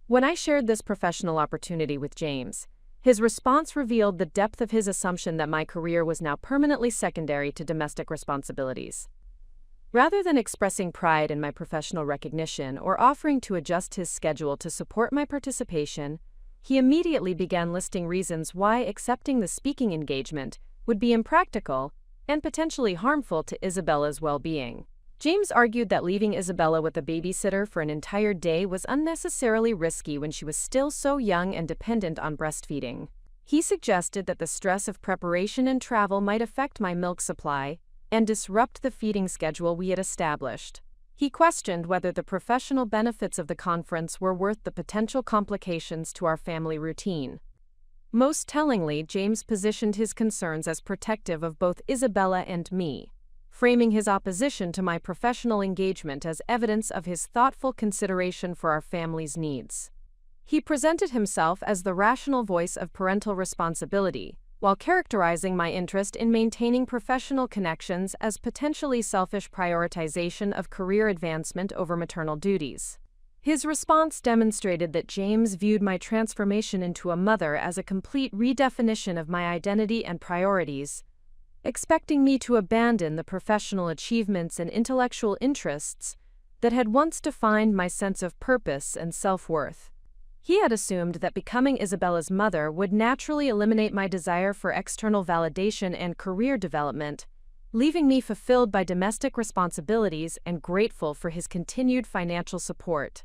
When I shared this professional opportunity with James, his response revealed the depth of his assumption that my career was now permanently secondary to domestic responsibilities. Rather than expressing pride in my professional recognition or offering to adjust his schedule to support my participation, he immediately began listing reasons why accepting the speaking engagement would be impractical and potentially harmful to Isabella's well-being. James argued that leaving Isabella with a babysitter for an entire day was unnecessarily risky when she was still so young and dependent on breastfeeding. He suggested that the stress of preparation and travel might affect my milk supply and disrupt the feeding schedule we had established. He questioned whether the professional benefits of the conference were worth the potential complications to our family routine. Most tellingly, James positioned his concerns as protective of both Isabella and me, framing his opposition to my professional engagement as evidence of his thoughtful consideration for our family's needs. He presented himself as the rational voice of parental responsibility, while characterizing my interest in maintaining professional connections as potentially selfish prioritization of career advancement over maternal duties. His response demonstrated that James viewed my transformation into a mother as a complete redefinition of my identity and priorities, expecting me to abandon the professional achievements and intellectual interests that had once defined my sense of purpose and self-worth. He had assumed that becoming Isabella's mother would naturally eliminate my desire for external validation and career development, leaving me fulfilled by domestic responsibilities and grateful for his continued financial support.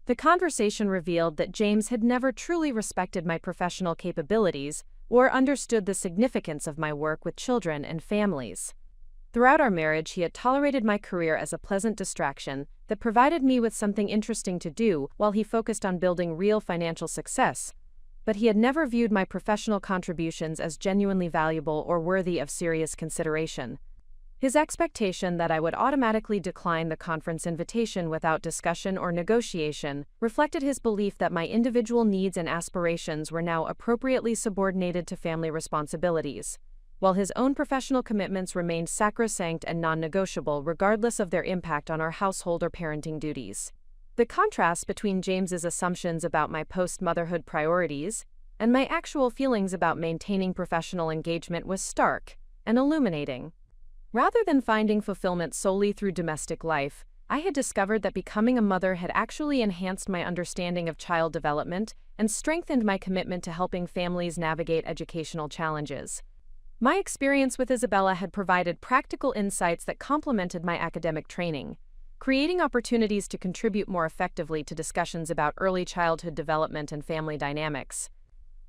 The conversation revealed that James had never truly respected my professional capabilities or understood the significance of my work with children and families. Throughout our marriage, he had tolerated my career as a pleasant distraction that provided me with something interesting to do while he focused on building real financial success, but he had never viewed my professional contributions as genuinely valuable or worthy of serious consideration. His expectation that I would automatically decline the conference invitation without discussion or negotiation reflected his belief that my individual needs and aspirations were now appropriately subordinated to family responsibilities, while his own professional commitments remained sacrosanct and non-negotiable regardless of their impact on our household or parenting duties. The contrast between James's assumptions about my post-motherhood priorities and my actual feelings about maintaining professional engagement was stark and illuminating. Rather than finding fulfillment solely through domestic life, I had discovered that becoming a mother had actually enhanced my understanding of child development and strengthened my commitment to helping families navigate educational challenges. My experience with Isabella had provided practical insights that complemented my academic training, creating opportunities to contribute more effectively to discussions about early childhood development and family dynamics.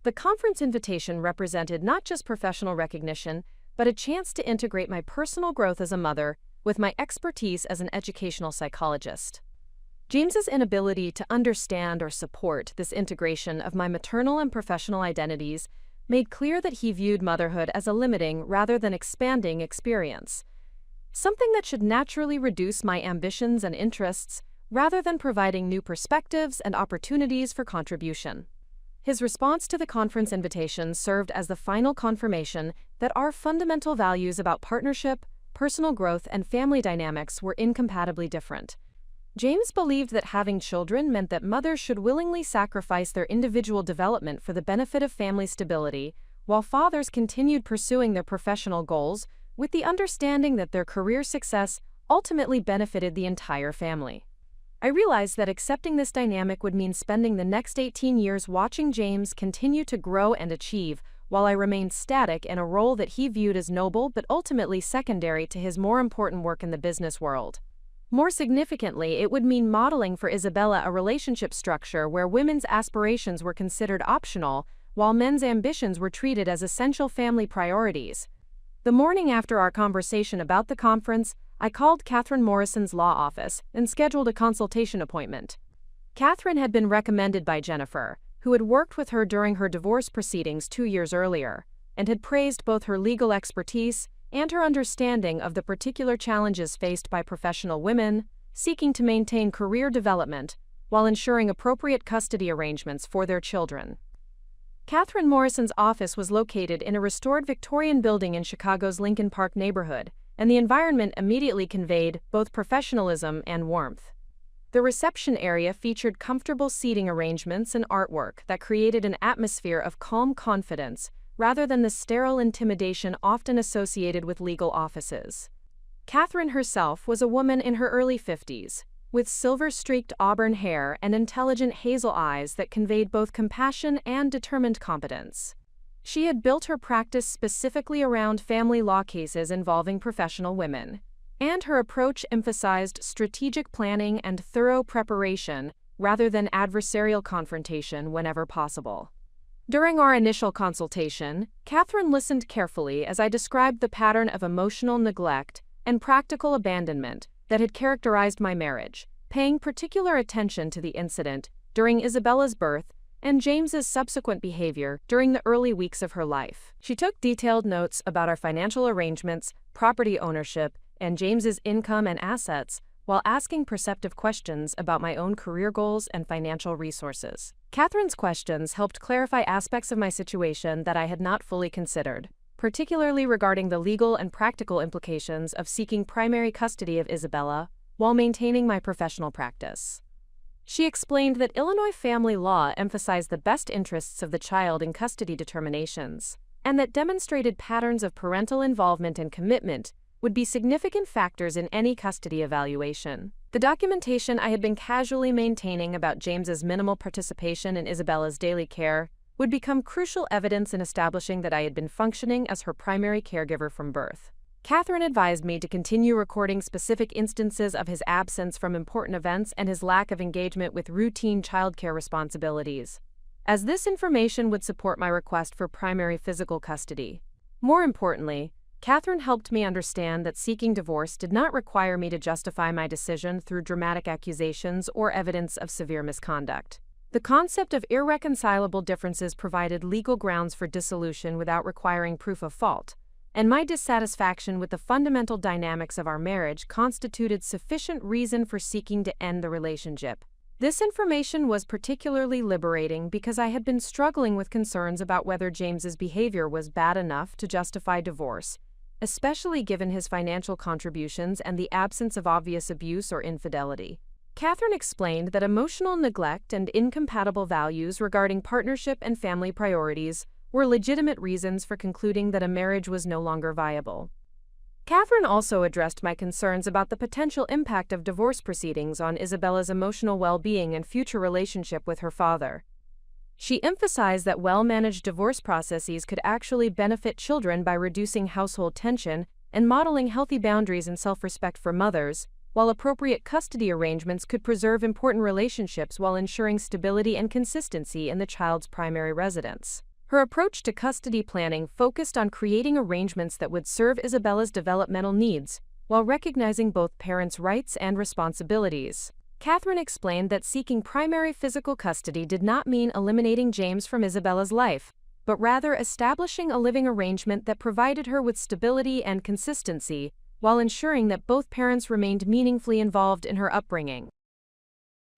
The conference invitation represented not just professional recognition, but a chance to integrate my personal growth as a mother with my expertise as an educational psychologist. James's inability to understand or support this integration of my maternal and professional identities made clear that he viewed motherhood as a limiting rather than expanding experience, something that should naturally reduce my ambitions and interests rather than providing new perspectives and opportunities for contribution. His response to the conference invitation served as the final confirmation that our fundamental values about partnership, personal growth, and family dynamics were incompatibly different. James believed that having children meant that mothers should willingly sacrifice their individual development for the benefit of family stability, while fathers continued pursuing their professional goals with the understanding that their career success ultimately benefited the entire family. I realized that accepting this dynamic would mean spending the next 18 years watching James continue to grow and achieve, while I remained static in a role that he viewed as noble but ultimately secondary to his more important work in the business world. More significantly, it would mean modeling for Isabella a relationship structure where women's aspirations were considered optional, while men's ambitions were treated as essential family priorities. The morning after our conversation about the conference, I called Catherine Morrison's law office and scheduled a consultation appointment. Catherine had been recommended by Jennifer, who had worked with her during her divorce proceedings 2 years earlier, and had praised both her legal expertise and her understanding of the particular challenges faced by professional women seeking to maintain career development while ensuring appropriate custody arrangements for their children. Catherine Morrison's office was located in a restored Victorian building in Chicago's Lincoln Park neighborhood, and the environment immediately conveyed both professionalism and warmth. The reception area featured comfortable seating arrangements and artwork that created an atmosphere of calm confidence rather than the sterile intimidation often associated with legal offices. Catherine herself was a woman in her early 50s, with silver-streaked auburn hair and intelligent hazel eyes that conveyed both compassion and determined competence. She had built her practice specifically around family law cases involving professional women, and her approach emphasized strategic planning and thorough preparation rather than adversarial confrontation whenever possible. During our initial consultation, Catherine listened carefully as I described the pattern of emotional neglect and practical abandonment that had characterized my marriage, paying particular attention to the incident during Isabella's birth and James's subsequent behavior during the early weeks of her life. She took detailed notes about our financial arrangements, property ownership, and James's income and assets, while asking perceptive questions about my own career goals and financial resources. Catherine's questions helped clarify aspects of my situation that I had not fully considered, particularly regarding the legal and practical implications of seeking primary custody of Isabella while maintaining my professional practice. She explained that Illinois family law emphasized the best interests of the child in custody determinations, and that demonstrated patterns of parental involvement and commitment would be significant factors in any custody evaluation. The documentation I had been casually maintaining about James's minimal participation in Isabella's daily care would become crucial evidence in establishing that I had been functioning as her primary caregiver from birth. Catherine advised me to continue recording specific instances of his absence from important events and his lack of engagement with routine childcare responsibilities, as this information would support my request for primary physical custody. More importantly, Catherine helped me understand that seeking divorce did not require me to justify my decision through dramatic accusations or evidence of severe misconduct. The concept of irreconcilable differences provided legal grounds for dissolution without requiring proof of fault, and my dissatisfaction with the fundamental dynamics of our marriage constituted sufficient reason for seeking to end the relationship. This information was particularly liberating because I had been struggling with concerns about whether James's behavior was bad enough to justify divorce, especially given his financial contributions and the absence of obvious abuse or infidelity. Catherine explained that emotional neglect and incompatible values regarding partnership and family priorities were legitimate reasons for concluding that a marriage was no longer viable. Catherine also addressed my concerns about the potential impact of divorce proceedings on Isabella's emotional well-being and future relationship with her father. She emphasized that well-managed divorce processes could actually benefit children by reducing household tension and modeling healthy boundaries and self-respect for mothers, while appropriate custody arrangements could preserve important relationships while ensuring stability and consistency in the child's primary residence. Her approach to custody planning focused on creating arrangements that would serve Isabella's developmental needs, while recognizing both parents' rights and responsibilities. Catherine explained that seeking primary physical custody did not mean eliminating James from Isabella's life, but rather establishing a living arrangement that provided her with stability and consistency, while ensuring that both parents remained meaningfully involved in her upbringing.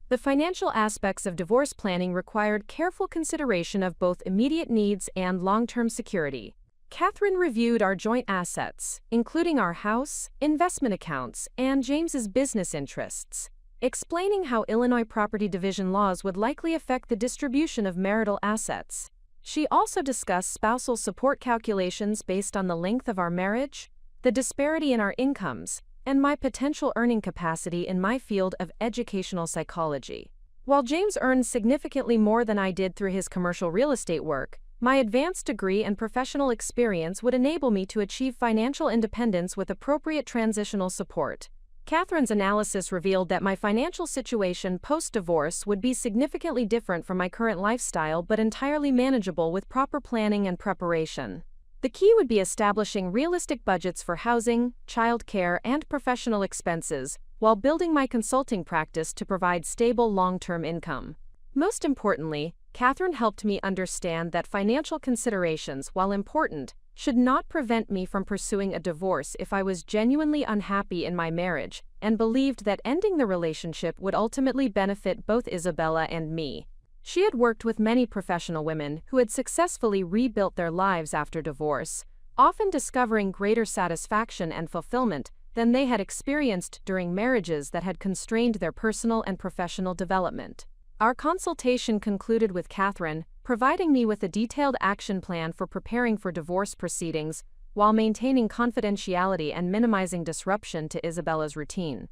The financial aspects of divorce planning required careful consideration of both immediate needs and long-term security. Catherine reviewed our joint assets, including our house, investment accounts, and James's business interests, explaining how Illinois property division laws would likely affect the distribution of marital assets. She also discussed spousal support calculations based on the length of our marriage, the disparity in our incomes, and my potential earning capacity in my field of educational psychology. While James earned significantly more than I did through his commercial real estate work, my advanced degree and professional experience would enable me to achieve financial independence with appropriate transitional support. Catherine's analysis revealed that my financial situation post-divorce would be significantly different from my current lifestyle but entirely manageable with proper planning and preparation. The key would be establishing realistic budgets for housing, childcare, and professional expenses, while building my consulting practice to provide stable long-term income. Most importantly, Catherine helped me understand that financial considerations, while important, should not prevent me from pursuing a divorce if I was genuinely unhappy in my marriage and believed that ending the relationship would ultimately benefit both Isabella and me. She had worked with many professional women who had successfully rebuilt their lives after divorce, often discovering greater satisfaction and fulfillment than they had experienced during marriages that had constrained their personal and professional development. Our consultation concluded with Catherine providing me with a detailed action plan for preparing for divorce proceedings while maintaining confidentiality and minimizing disruption to Isabella's routine.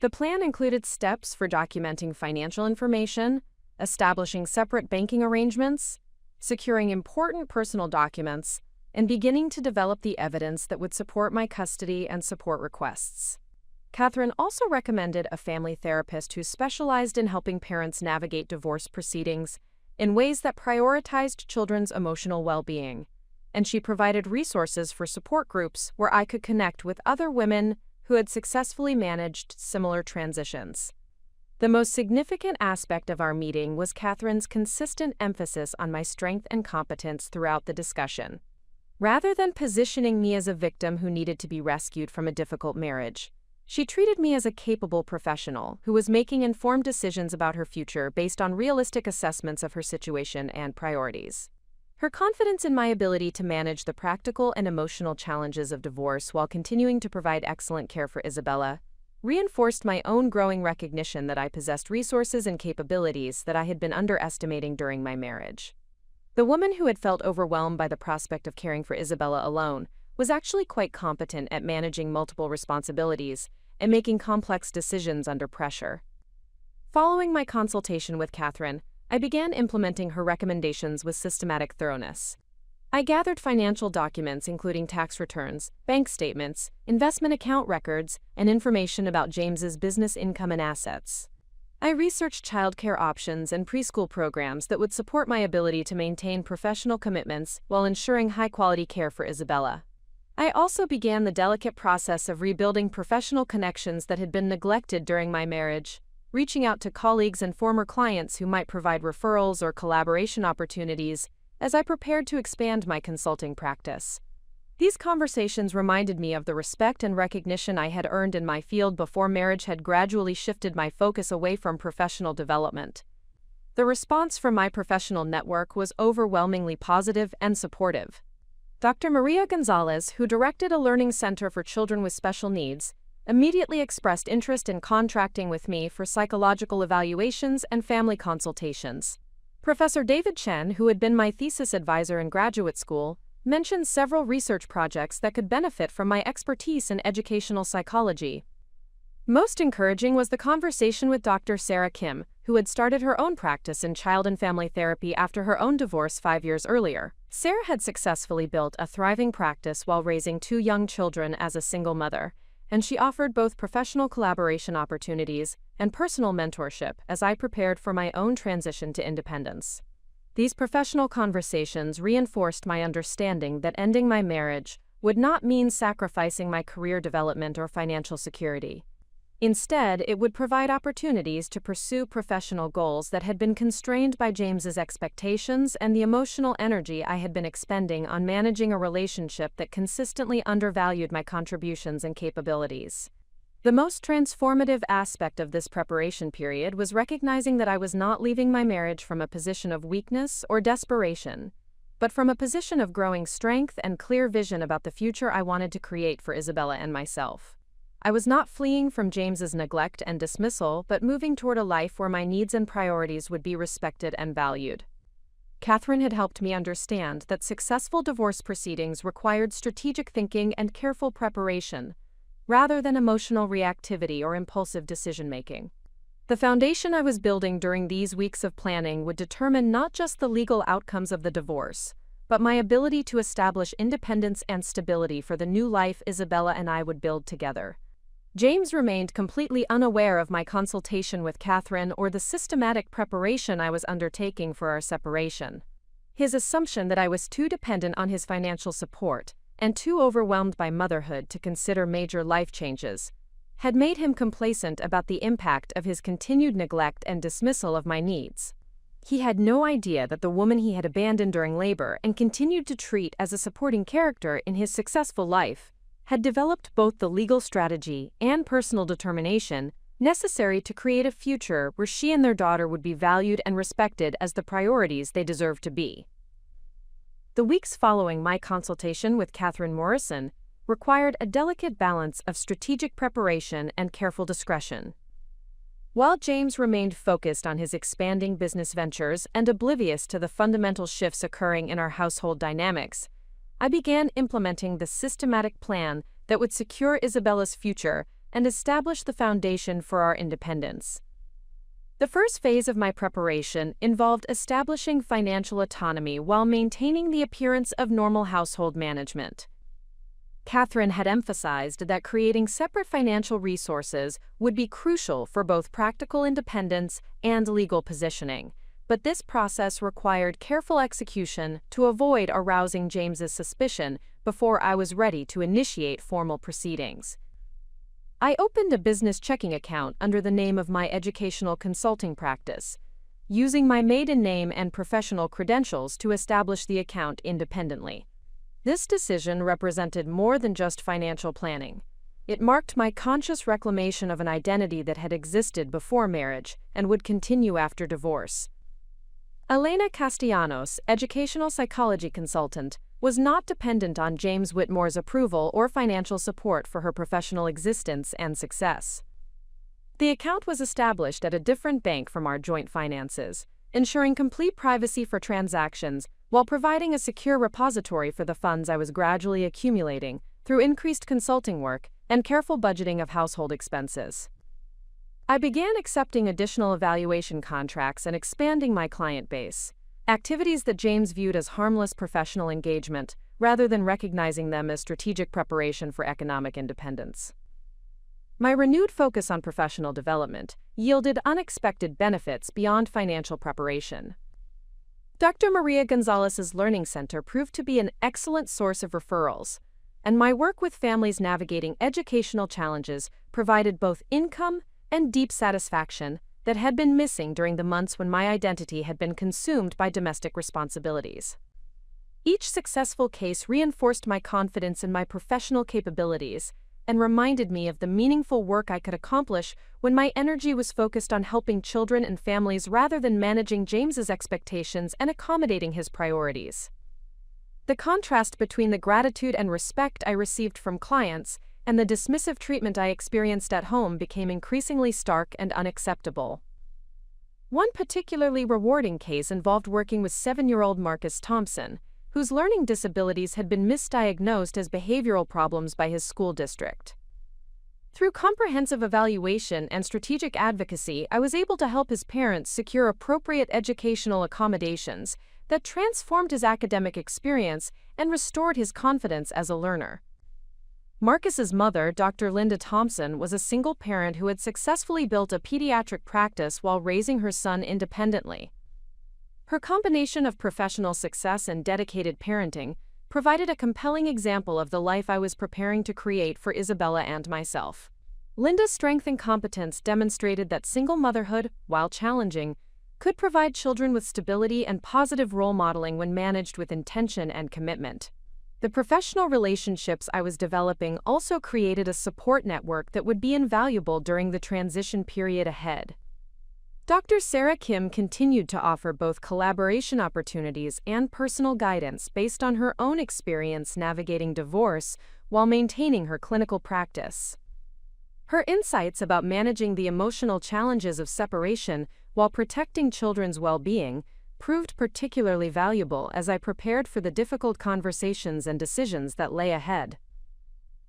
The plan included steps for documenting financial information, establishing separate banking arrangements, securing important personal documents, and beginning to develop the evidence that would support my custody and support requests. Catherine also recommended a family therapist who specialized in helping parents navigate divorce proceedings in ways that prioritized children's emotional well-being, and she provided resources for support groups where I could connect with other women who had successfully managed similar transitions. The most significant aspect of our meeting was Catherine's consistent emphasis on my strength and competence throughout the discussion. Rather than positioning me as a victim who needed to be rescued from a difficult marriage, She treated me as a capable professional who was making informed decisions about her future based on realistic assessments of her situation and priorities. Her confidence in my ability to manage the practical and emotional challenges of divorce while continuing to provide excellent care for Isabella reinforced my own growing recognition that I possessed resources and capabilities that I had been underestimating during my marriage. The woman who had felt overwhelmed by the prospect of caring for Isabella alone was actually quite competent at managing multiple responsibilities and making complex decisions under pressure. Following my consultation with Catherine, I began implementing her recommendations with systematic thoroughness. I gathered financial documents including tax returns, bank statements, investment account records, and information about James's business income and assets. I researched childcare options and preschool programs that would support my ability to maintain professional commitments while ensuring high-quality care for Isabella. I also began the delicate process of rebuilding professional connections that had been neglected during my marriage, reaching out to colleagues and former clients who might provide referrals or collaboration opportunities as I prepared to expand my consulting practice. These conversations reminded me of the respect and recognition I had earned in my field before marriage had gradually shifted my focus away from professional development. The response from my professional network was overwhelmingly positive and supportive. Dr. Maria Gonzalez, who directed a learning center for children with special needs, immediately expressed interest in contracting with me for psychological evaluations and family consultations. Professor David Chen, who had been my thesis advisor in graduate school, mentioned several research projects that could benefit from my expertise in educational psychology. Most encouraging was the conversation with Dr. Sarah Kim, who had started her own practice in child and family therapy after her own divorce 5 years earlier. Sarah had successfully built a thriving practice while raising 2 young children as a single mother, and she offered both professional collaboration opportunities and personal mentorship as I prepared for my own transition to independence. These professional conversations reinforced my understanding that ending my marriage would not mean sacrificing my career development or financial security. Instead, it would provide opportunities to pursue professional goals that had been constrained by James's expectations and the emotional energy I had been expending on managing a relationship that consistently undervalued my contributions and capabilities. The most transformative aspect of this preparation period was recognizing that I was not leaving my marriage from a position of weakness or desperation, but from a position of growing strength and clear vision about the future I wanted to create for Isabella and myself. I was not fleeing from James's neglect and dismissal, but moving toward a life where my needs and priorities would be respected and valued. Catherine had helped me understand that successful divorce proceedings required strategic thinking and careful preparation, rather than emotional reactivity or impulsive decision-making. The foundation I was building during these weeks of planning would determine not just the legal outcomes of the divorce, but my ability to establish independence and stability for the new life Isabella and I would build together. James remained completely unaware of my consultation with Catherine or the systematic preparation I was undertaking for our separation. His assumption that I was too dependent on his financial support and too overwhelmed by motherhood to consider major life changes had made him complacent about the impact of his continued neglect and dismissal of my needs. He had no idea that the woman he had abandoned during labor and continued to treat as a supporting character in his successful life had developed both the legal strategy and personal determination necessary to create a future where she and their daughter would be valued and respected as the priorities they deserved to be. The weeks following my consultation with Catherine Morrison required a delicate balance of strategic preparation and careful discretion. While James remained focused on his expanding business ventures and oblivious to the fundamental shifts occurring in our household dynamics, I began implementing the systematic plan that would secure Isabella's future and establish the foundation for our independence. The first phase of my preparation involved establishing financial autonomy while maintaining the appearance of normal household management. Catherine had emphasized that creating separate financial resources would be crucial for both practical independence and legal positioning, but this process required careful execution to avoid arousing James's suspicion before I was ready to initiate formal proceedings. I opened a business checking account under the name of my educational consulting practice, using my maiden name and professional credentials to establish the account independently. This decision represented more than just financial planning. It marked my conscious reclamation of an identity that had existed before marriage and would continue after divorce. Elena Castellanos, educational psychology consultant, was not dependent on James Whitmore's approval or financial support for her professional existence and success. The account was established at a different bank from our joint finances, ensuring complete privacy for transactions while providing a secure repository for the funds I was gradually accumulating through increased consulting work and careful budgeting of household expenses. I began accepting additional evaluation contracts and expanding my client base, activities that James viewed as harmless professional engagement rather than recognizing them as strategic preparation for economic independence. My renewed focus on professional development yielded unexpected benefits beyond financial preparation. Dr. Maria Gonzalez's Learning Center proved to be an excellent source of referrals, and my work with families navigating educational challenges provided both income and deep satisfaction that had been missing during the months when my identity had been consumed by domestic responsibilities. Each successful case reinforced my confidence in my professional capabilities and reminded me of the meaningful work I could accomplish when my energy was focused on helping children and families rather than managing James's expectations and accommodating his priorities. The contrast between the gratitude and respect I received from clients and the dismissive treatment I experienced at home became increasingly stark and unacceptable. One particularly rewarding case involved working with 7-year-old Marcus Thompson, whose learning disabilities had been misdiagnosed as behavioral problems by his school district. Through comprehensive evaluation and strategic advocacy, I was able to help his parents secure appropriate educational accommodations that transformed his academic experience and restored his confidence as a learner. Marcus's mother, Dr. Linda Thompson, was a single parent who had successfully built a pediatric practice while raising her son independently. Her combination of professional success and dedicated parenting provided a compelling example of the life I was preparing to create for Isabella and myself. Linda's strength and competence demonstrated that single motherhood, while challenging, could provide children with stability and positive role modeling when managed with intention and commitment. The professional relationships I was developing also created a support network that would be invaluable during the transition period ahead. Dr. Sarah Kim continued to offer both collaboration opportunities and personal guidance based on her own experience navigating divorce while maintaining her clinical practice. Her insights about managing the emotional challenges of separation while protecting children's well-being proved particularly valuable as I prepared for the difficult conversations and decisions that lay ahead.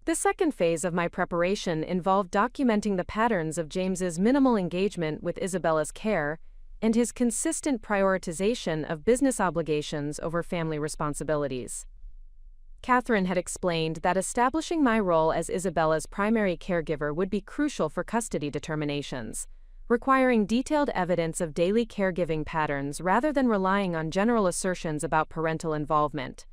The second phase of my preparation involved documenting the patterns of James's minimal engagement with Isabella's care and his consistent prioritization of business obligations over family responsibilities. Catherine had explained that establishing my role as Isabella's primary caregiver would be crucial for custody determinations, requiring detailed evidence of daily caregiving patterns rather than relying on general assertions about parental involvement.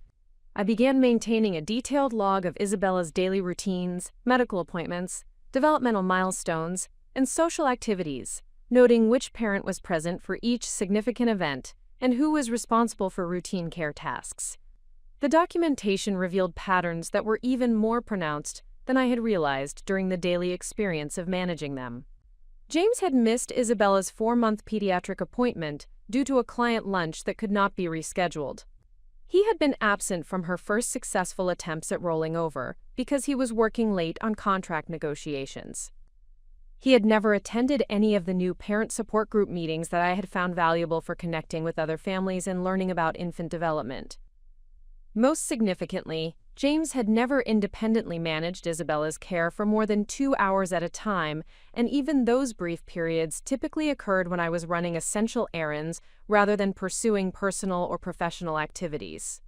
I began maintaining a detailed log of Isabella's daily routines, medical appointments, developmental milestones, and social activities, noting which parent was present for each significant event and who was responsible for routine care tasks. The documentation revealed patterns that were even more pronounced than I had realized during the daily experience of managing them. James had missed Isabella's 4-month pediatric appointment due to a client lunch that could not be rescheduled. He had been absent from her first successful attempts at rolling over because he was working late on contract negotiations. He had never attended any of the new parent support group meetings that I had found valuable for connecting with other families and learning about infant development. Most significantly, James had never independently managed Isabella's care for more than 2 hours at a time, and even those brief periods typically occurred when I was running essential errands rather than pursuing personal or professional activities.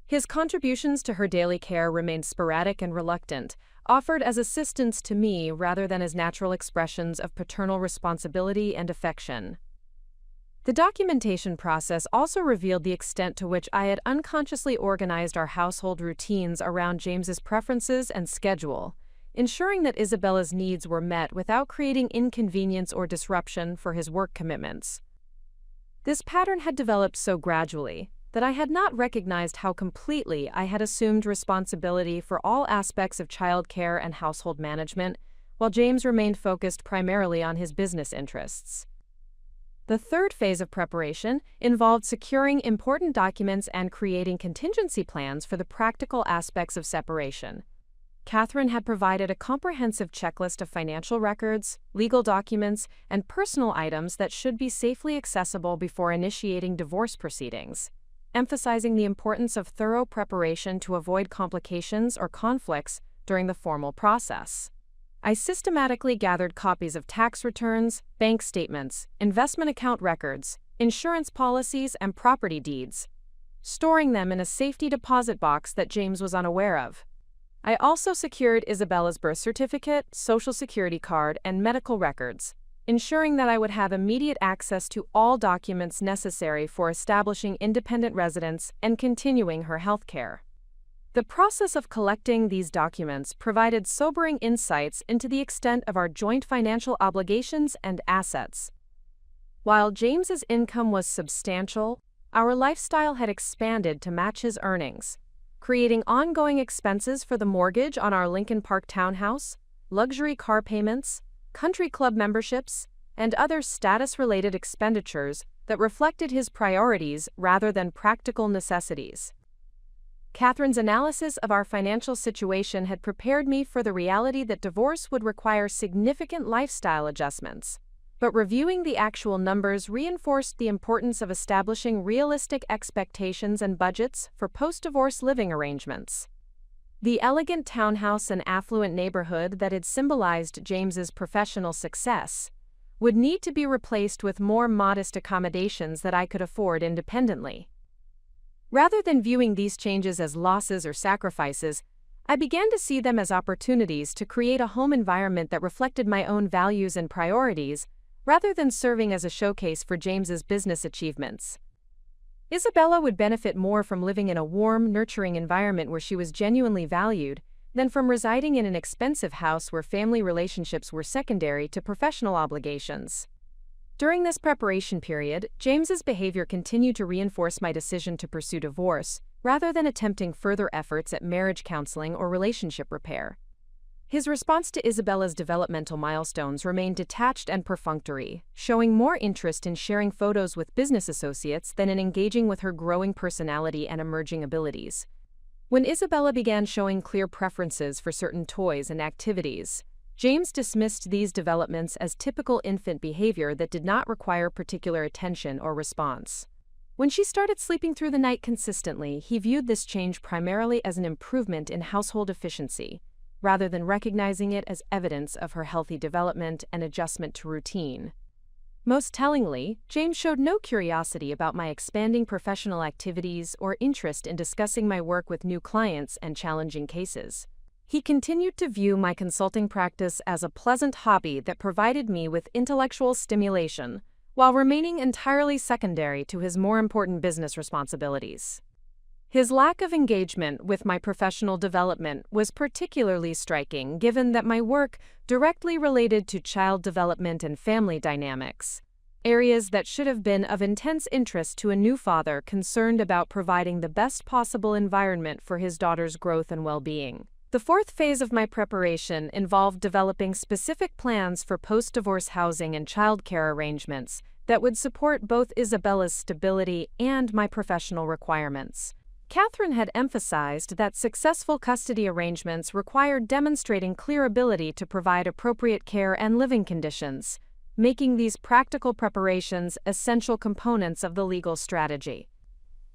His contributions to her daily care remained sporadic and reluctant, offered as assistance to me rather than as natural expressions of paternal responsibility and affection. The documentation process also revealed the extent to which I had unconsciously organized our household routines around James's preferences and schedule, ensuring that Isabella's needs were met without creating inconvenience or disruption for his work commitments. This pattern had developed so gradually that I had not recognized how completely I had assumed responsibility for all aspects of childcare and household management, while James remained focused primarily on his business interests. The third phase of preparation involved securing important documents and creating contingency plans for the practical aspects of separation. Catherine had provided a comprehensive checklist of financial records, legal documents, and personal items that should be safely accessible before initiating divorce proceedings, emphasizing the importance of thorough preparation to avoid complications or conflicts during the formal process. I systematically gathered copies of tax returns, bank statements, investment account records, insurance policies, and property deeds, storing them in a safety deposit box that James was unaware of. I also secured Isabella's birth certificate, social security card, and medical records, ensuring that I would have immediate access to all documents necessary for establishing independent residence and continuing her health care. The process of collecting these documents provided sobering insights into the extent of our joint financial obligations and assets. While James's income was substantial, our lifestyle had expanded to match his earnings, creating ongoing expenses for the mortgage on our Lincoln Park townhouse, luxury car payments, country club memberships, and other status-related expenditures that reflected his priorities rather than practical necessities. Catherine's analysis of our financial situation had prepared me for the reality that divorce would require significant lifestyle adjustments, but reviewing the actual numbers reinforced the importance of establishing realistic expectations and budgets for post-divorce living arrangements. The elegant townhouse and affluent neighborhood that had symbolized James's professional success would need to be replaced with more modest accommodations that I could afford independently. Rather than viewing these changes as losses or sacrifices, I began to see them as opportunities to create a home environment that reflected my own values and priorities, rather than serving as a showcase for James's business achievements. Isabella would benefit more from living in a warm, nurturing environment where she was genuinely valued than from residing in an expensive house where family relationships were secondary to professional obligations. During this preparation period, James's behavior continued to reinforce my decision to pursue divorce, rather than attempting further efforts at marriage counseling or relationship repair. His response to Isabella's developmental milestones remained detached and perfunctory, showing more interest in sharing photos with business associates than in engaging with her growing personality and emerging abilities. When Isabella began showing clear preferences for certain toys and activities, James dismissed these developments as typical infant behavior that did not require particular attention or response. When she started sleeping through the night consistently, he viewed this change primarily as an improvement in household efficiency, rather than recognizing it as evidence of her healthy development and adjustment to routine. Most tellingly, James showed no curiosity about my expanding professional activities or interest in discussing my work with new clients and challenging cases. He continued to view my consulting practice as a pleasant hobby that provided me with intellectual stimulation, while remaining entirely secondary to his more important business responsibilities. His lack of engagement with my professional development was particularly striking, given that my work directly related to child development and family dynamics, areas that should have been of intense interest to a new father concerned about providing the best possible environment for his daughter's growth and well-being. The fourth phase of my preparation involved developing specific plans for post-divorce housing and childcare arrangements that would support both Isabella's stability and my professional requirements. Catherine had emphasized that successful custody arrangements required demonstrating clear ability to provide appropriate care and living conditions, making these practical preparations essential components of the legal strategy.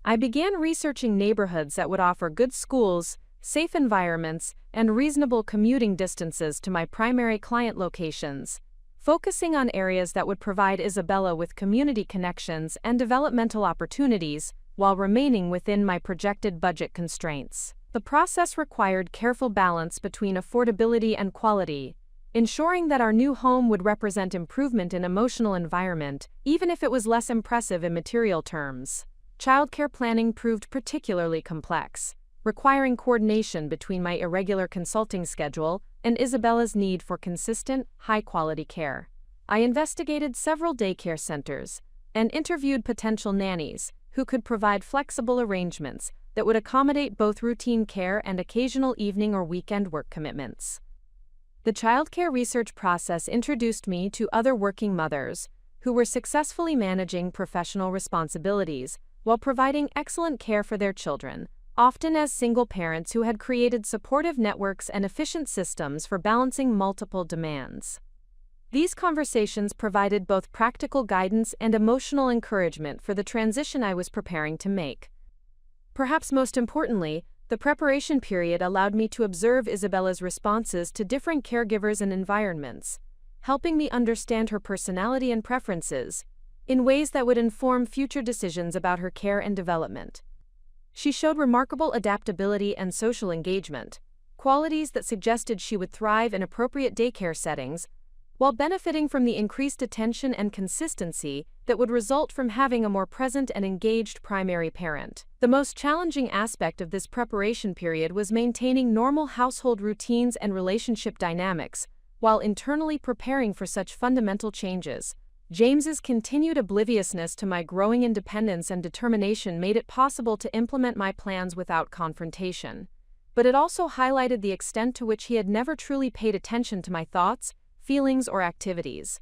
I began researching neighborhoods that would offer good schools, safe environments, and reasonable commuting distances to my primary client locations, focusing on areas that would provide Isabella with community connections and developmental opportunities while remaining within my projected budget constraints. The process required careful balance between affordability and quality, ensuring that our new home would represent improvement in emotional environment, even if it was less impressive in material terms. Childcare planning proved particularly complex, requiring coordination between my irregular consulting schedule and Isabella's need for consistent, high-quality care. I investigated several daycare centers and interviewed potential nannies, who could provide flexible arrangements that would accommodate both routine care and occasional evening or weekend work commitments. The childcare research process introduced me to other working mothers who were successfully managing professional responsibilities while providing excellent care for their children, often as single parents who had created supportive networks and efficient systems for balancing multiple demands. These conversations provided both practical guidance and emotional encouragement for the transition I was preparing to make. Perhaps most importantly, the preparation period allowed me to observe Isabella's responses to different caregivers and environments, helping me understand her personality and preferences in ways that would inform future decisions about her care and development. She showed remarkable adaptability and social engagement, qualities that suggested she would thrive in appropriate daycare settings, while benefiting from the increased attention and consistency that would result from having a more present and engaged primary parent. The most challenging aspect of this preparation period was maintaining normal household routines and relationship dynamics, while internally preparing for such fundamental changes. James's continued obliviousness to my growing independence and determination made it possible to implement my plans without confrontation. But it also highlighted the extent to which he had never truly paid attention to my thoughts, feelings, or activities.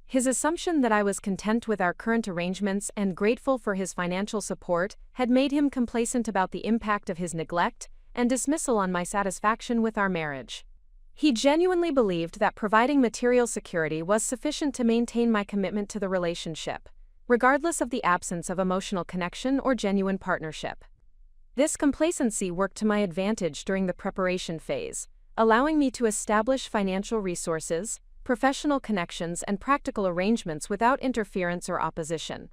His assumption that I was content with our current arrangements and grateful for his financial support had made him complacent about the impact of his neglect and dismissal on my satisfaction with our marriage. He genuinely believed that providing material security was sufficient to maintain my commitment to the relationship, regardless of the absence of emotional connection or genuine partnership. This complacency worked to my advantage during the preparation phase, allowing me to establish financial resources, professional connections, and practical arrangements without interference or opposition.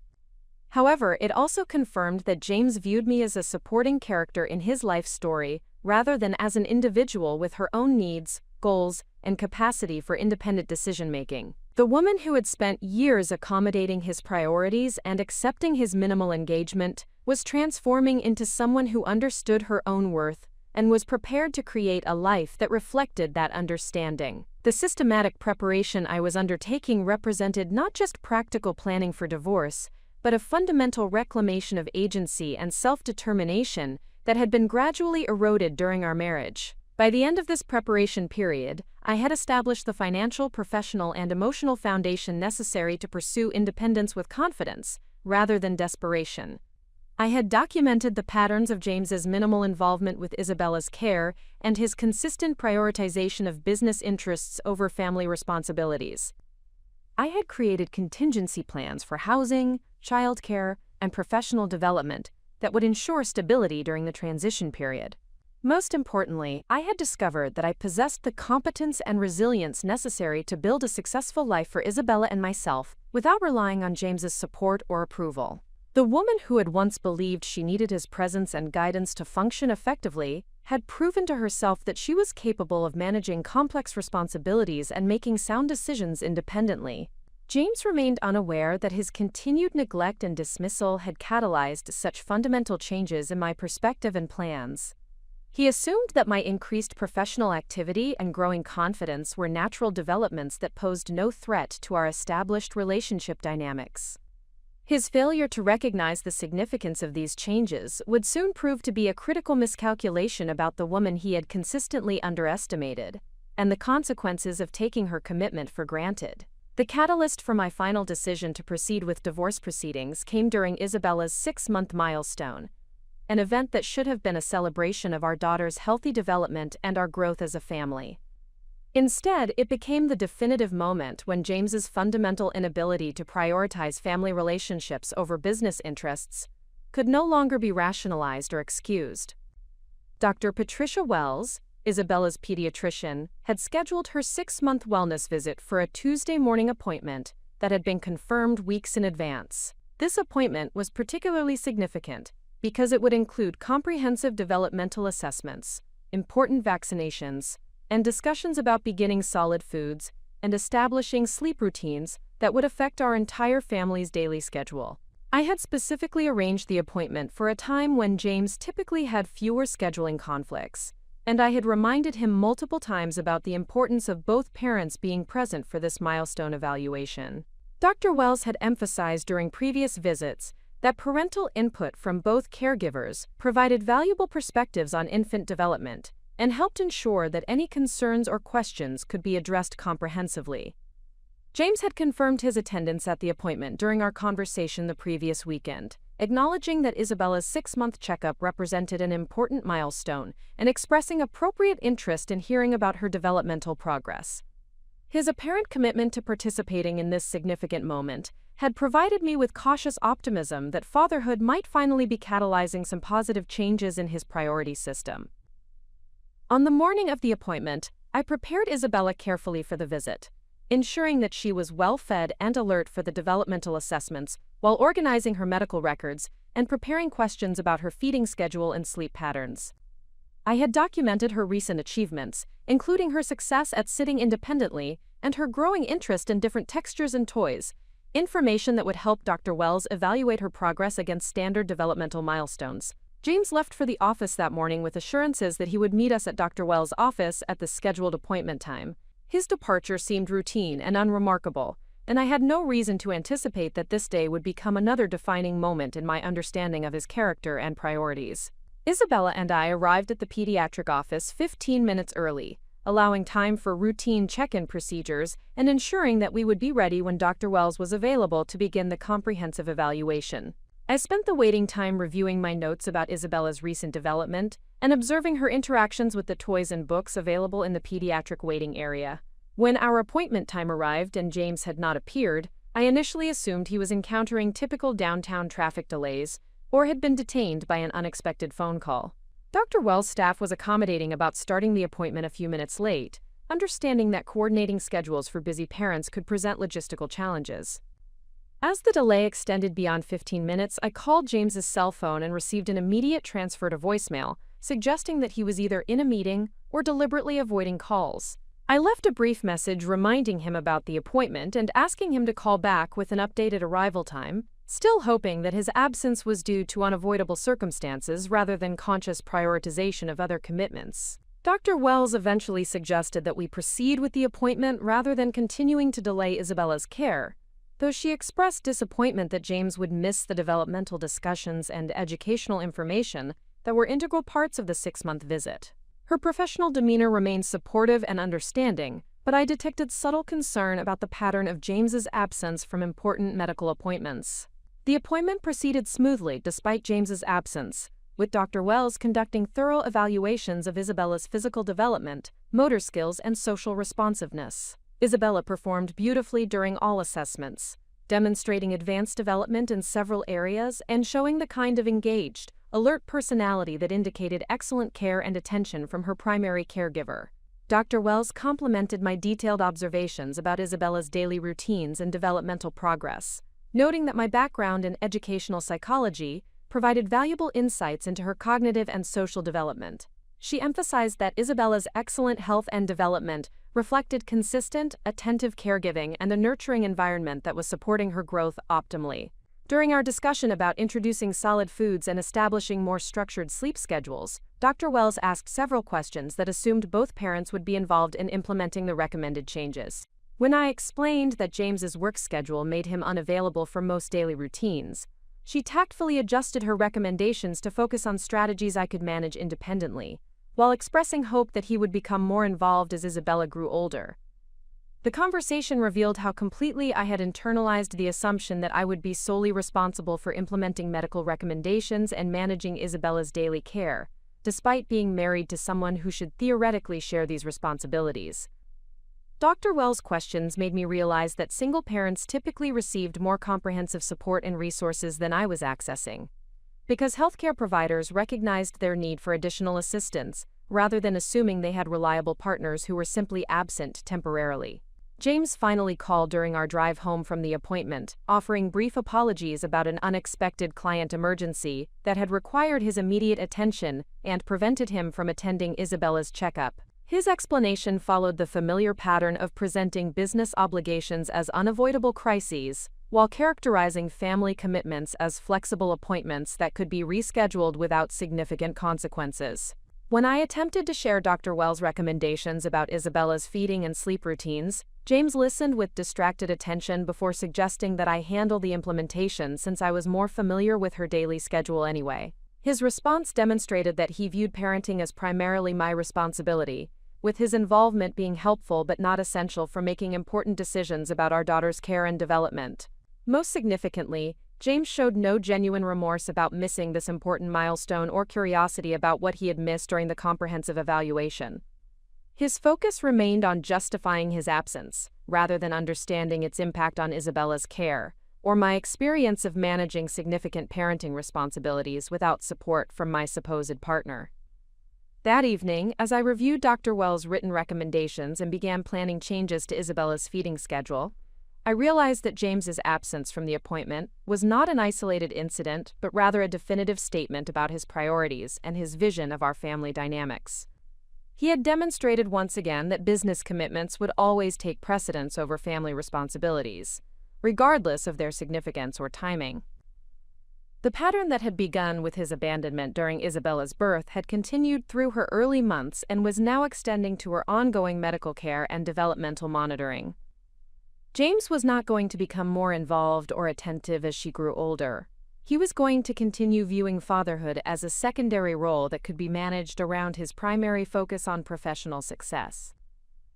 However, it also confirmed that James viewed me as a supporting character in his life story rather than as an individual with her own needs, goals, and capacity for independent decision-making. The woman who had spent years accommodating his priorities and accepting his minimal engagement was transforming into someone who understood her own worth and was prepared to create a life that reflected that understanding. The systematic preparation I was undertaking represented not just practical planning for divorce, but a fundamental reclamation of agency and self-determination that had been gradually eroded during our marriage. By the end of this preparation period, I had established the financial, professional, and emotional foundation necessary to pursue independence with confidence, rather than desperation. I had documented the patterns of James's minimal involvement with Isabella's care and his consistent prioritization of business interests over family responsibilities. I had created contingency plans for housing, childcare, and professional development that would ensure stability during the transition period. Most importantly, I had discovered that I possessed the competence and resilience necessary to build a successful life for Isabella and myself without relying on James's support or approval. The woman who had once believed she needed his presence and guidance to function effectively had proven to herself that she was capable of managing complex responsibilities and making sound decisions independently. James remained unaware that his continued neglect and dismissal had catalyzed such fundamental changes in my perspective and plans. He assumed that my increased professional activity and growing confidence were natural developments that posed no threat to our established relationship dynamics. His failure to recognize the significance of these changes would soon prove to be a critical miscalculation about the woman he had consistently underestimated, and the consequences of taking her commitment for granted. The catalyst for my final decision to proceed with divorce proceedings came during Isabella's 6-month milestone, an event that should have been a celebration of our daughter's healthy development and our growth as a family. Instead, it became the definitive moment when James's fundamental inability to prioritize family relationships over business interests could no longer be rationalized or excused. Dr. Patricia Wells, Isabella's pediatrician, had scheduled her 6-month wellness visit for a Tuesday morning appointment that had been confirmed weeks in advance. This appointment was particularly significant because it would include comprehensive developmental assessments, important vaccinations, and discussions about beginning solid foods and establishing sleep routines that would affect our entire family's daily schedule. I had specifically arranged the appointment for a time when James typically had fewer scheduling conflicts, and I had reminded him multiple times about the importance of both parents being present for this milestone evaluation. Dr. Wells had emphasized during previous visits that parental input from both caregivers provided valuable perspectives on infant development and helped ensure that any concerns or questions could be addressed comprehensively. James had confirmed his attendance at the appointment during our conversation the previous weekend, acknowledging that Isabella's 6-month checkup represented an important milestone and expressing appropriate interest in hearing about her developmental progress. His apparent commitment to participating in this significant moment had provided me with cautious optimism that fatherhood might finally be catalyzing some positive changes in his priority system. On the morning of the appointment, I prepared Isabella carefully for the visit, ensuring that she was well-fed and alert for the developmental assessments while organizing her medical records and preparing questions about her feeding schedule and sleep patterns. I had documented her recent achievements, including her success at sitting independently and her growing interest in different textures and toys, information that would help Dr. Wells evaluate her progress against standard developmental milestones. James left for the office that morning with assurances that he would meet us at Dr. Wells' office at the scheduled appointment time. His departure seemed routine and unremarkable, and I had no reason to anticipate that this day would become another defining moment in my understanding of his character and priorities. Isabella and I arrived at the pediatric office 15 minutes early, allowing time for routine check-in procedures and ensuring that we would be ready when Dr. Wells was available to begin the comprehensive evaluation. I spent the waiting time reviewing my notes about Isabella's recent development and observing her interactions with the toys and books available in the pediatric waiting area. When our appointment time arrived and James had not appeared, I initially assumed he was encountering typical downtown traffic delays or had been detained by an unexpected phone call. Dr. Wells' staff was accommodating about starting the appointment a few minutes late, understanding that coordinating schedules for busy parents could present logistical challenges. As the delay extended beyond 15 minutes, I called James's cell phone and received an immediate transfer to voicemail, suggesting that he was either in a meeting or deliberately avoiding calls. I left a brief message reminding him about the appointment and asking him to call back with an updated arrival time, still hoping that his absence was due to unavoidable circumstances rather than conscious prioritization of other commitments. Dr. Wells eventually suggested that we proceed with the appointment rather than continuing to delay Isabella's care, though she expressed disappointment that James would miss the developmental discussions and educational information that were integral parts of the 6-month visit. Her professional demeanor remained supportive and understanding, but I detected subtle concern about the pattern of James's absence from important medical appointments. The appointment proceeded smoothly despite James's absence, with Dr. Wells conducting thorough evaluations of Isabella's physical development, motor skills, and social responsiveness. Isabella performed beautifully during all assessments, demonstrating advanced development in several areas and showing the kind of engaged, alert personality that indicated excellent care and attention from her primary caregiver. Dr. Wells complimented my detailed observations about Isabella's daily routines and developmental progress, noting that my background in educational psychology provided valuable insights into her cognitive and social development. She emphasized that Isabella's excellent health and development reflected consistent, attentive caregiving and a nurturing environment that was supporting her growth optimally. During our discussion about introducing solid foods and establishing more structured sleep schedules, Dr. Wells asked several questions that assumed both parents would be involved in implementing the recommended changes. When I explained that James's work schedule made him unavailable for most daily routines, she tactfully adjusted her recommendations to focus on strategies I could manage independently, while expressing hope that he would become more involved as Isabella grew older. The conversation revealed how completely I had internalized the assumption that I would be solely responsible for implementing medical recommendations and managing Isabella's daily care, despite being married to someone who should theoretically share these responsibilities. Dr. Wells' questions made me realize that single parents typically received more comprehensive support and resources than I was accessing, because healthcare providers recognized their need for additional assistance, rather than assuming they had reliable partners who were simply absent temporarily. James finally called during our drive home from the appointment, offering brief apologies about an unexpected client emergency that had required his immediate attention and prevented him from attending Isabella's checkup. His explanation followed the familiar pattern of presenting business obligations as unavoidable crises, while characterizing family commitments as flexible appointments that could be rescheduled without significant consequences. When I attempted to share Dr. Wells' recommendations about Isabella's feeding and sleep routines, James listened with distracted attention before suggesting that I handle the implementation since I was more familiar with her daily schedule anyway. His response demonstrated that he viewed parenting as primarily my responsibility, with his involvement being helpful but not essential for making important decisions about our daughter's care and development. Most significantly, James showed no genuine remorse about missing this important milestone or curiosity about what he had missed during the comprehensive evaluation. His focus remained on justifying his absence, rather than understanding its impact on Isabella's care, or my experience of managing significant parenting responsibilities without support from my supposed partner. That evening, as I reviewed Dr. Wells' written recommendations and began planning changes to Isabella's feeding schedule, I realized that James's absence from the appointment was not an isolated incident, but rather a definitive statement about his priorities and his vision of our family dynamics. He had demonstrated once again that business commitments would always take precedence over family responsibilities, regardless of their significance or timing. The pattern that had begun with his abandonment during Isabella's birth had continued through her early months and was now extending to her ongoing medical care and developmental monitoring. James was not going to become more involved or attentive as she grew older. He was going to continue viewing fatherhood as a secondary role that could be managed around his primary focus on professional success.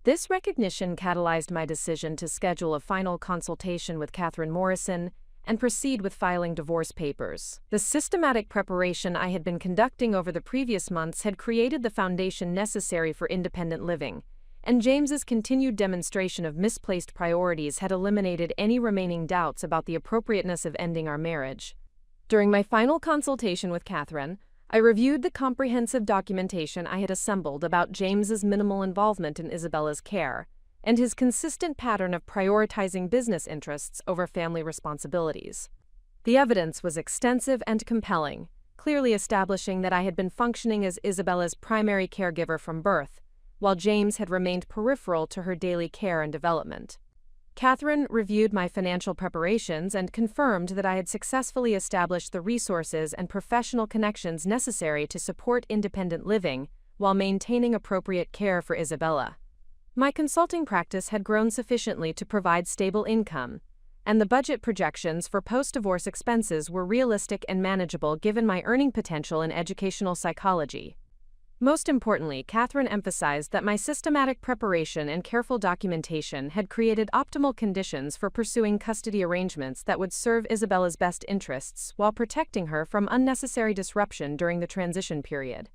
This recognition catalyzed my decision to schedule a final consultation with Catherine Morrison and proceed with filing divorce papers. The systematic preparation I had been conducting over the previous months had created the foundation necessary for independent living, and James's continued demonstration of misplaced priorities had eliminated any remaining doubts about the appropriateness of ending our marriage. During my final consultation with Catherine, I reviewed the comprehensive documentation I had assembled about James's minimal involvement in Isabella's care and his consistent pattern of prioritizing business interests over family responsibilities. The evidence was extensive and compelling, clearly establishing that I had been functioning as Isabella's primary caregiver from birth, while James had remained peripheral to her daily care and development. Catherine reviewed my financial preparations and confirmed that I had successfully established the resources and professional connections necessary to support independent living while maintaining appropriate care for Isabella. My consulting practice had grown sufficiently to provide stable income, and the budget projections for post-divorce expenses were realistic and manageable given my earning potential in educational psychology. Most importantly, Catherine emphasized that my systematic preparation and careful documentation had created optimal conditions for pursuing custody arrangements that would serve Isabella's best interests while protecting her from unnecessary disruption during the transition period.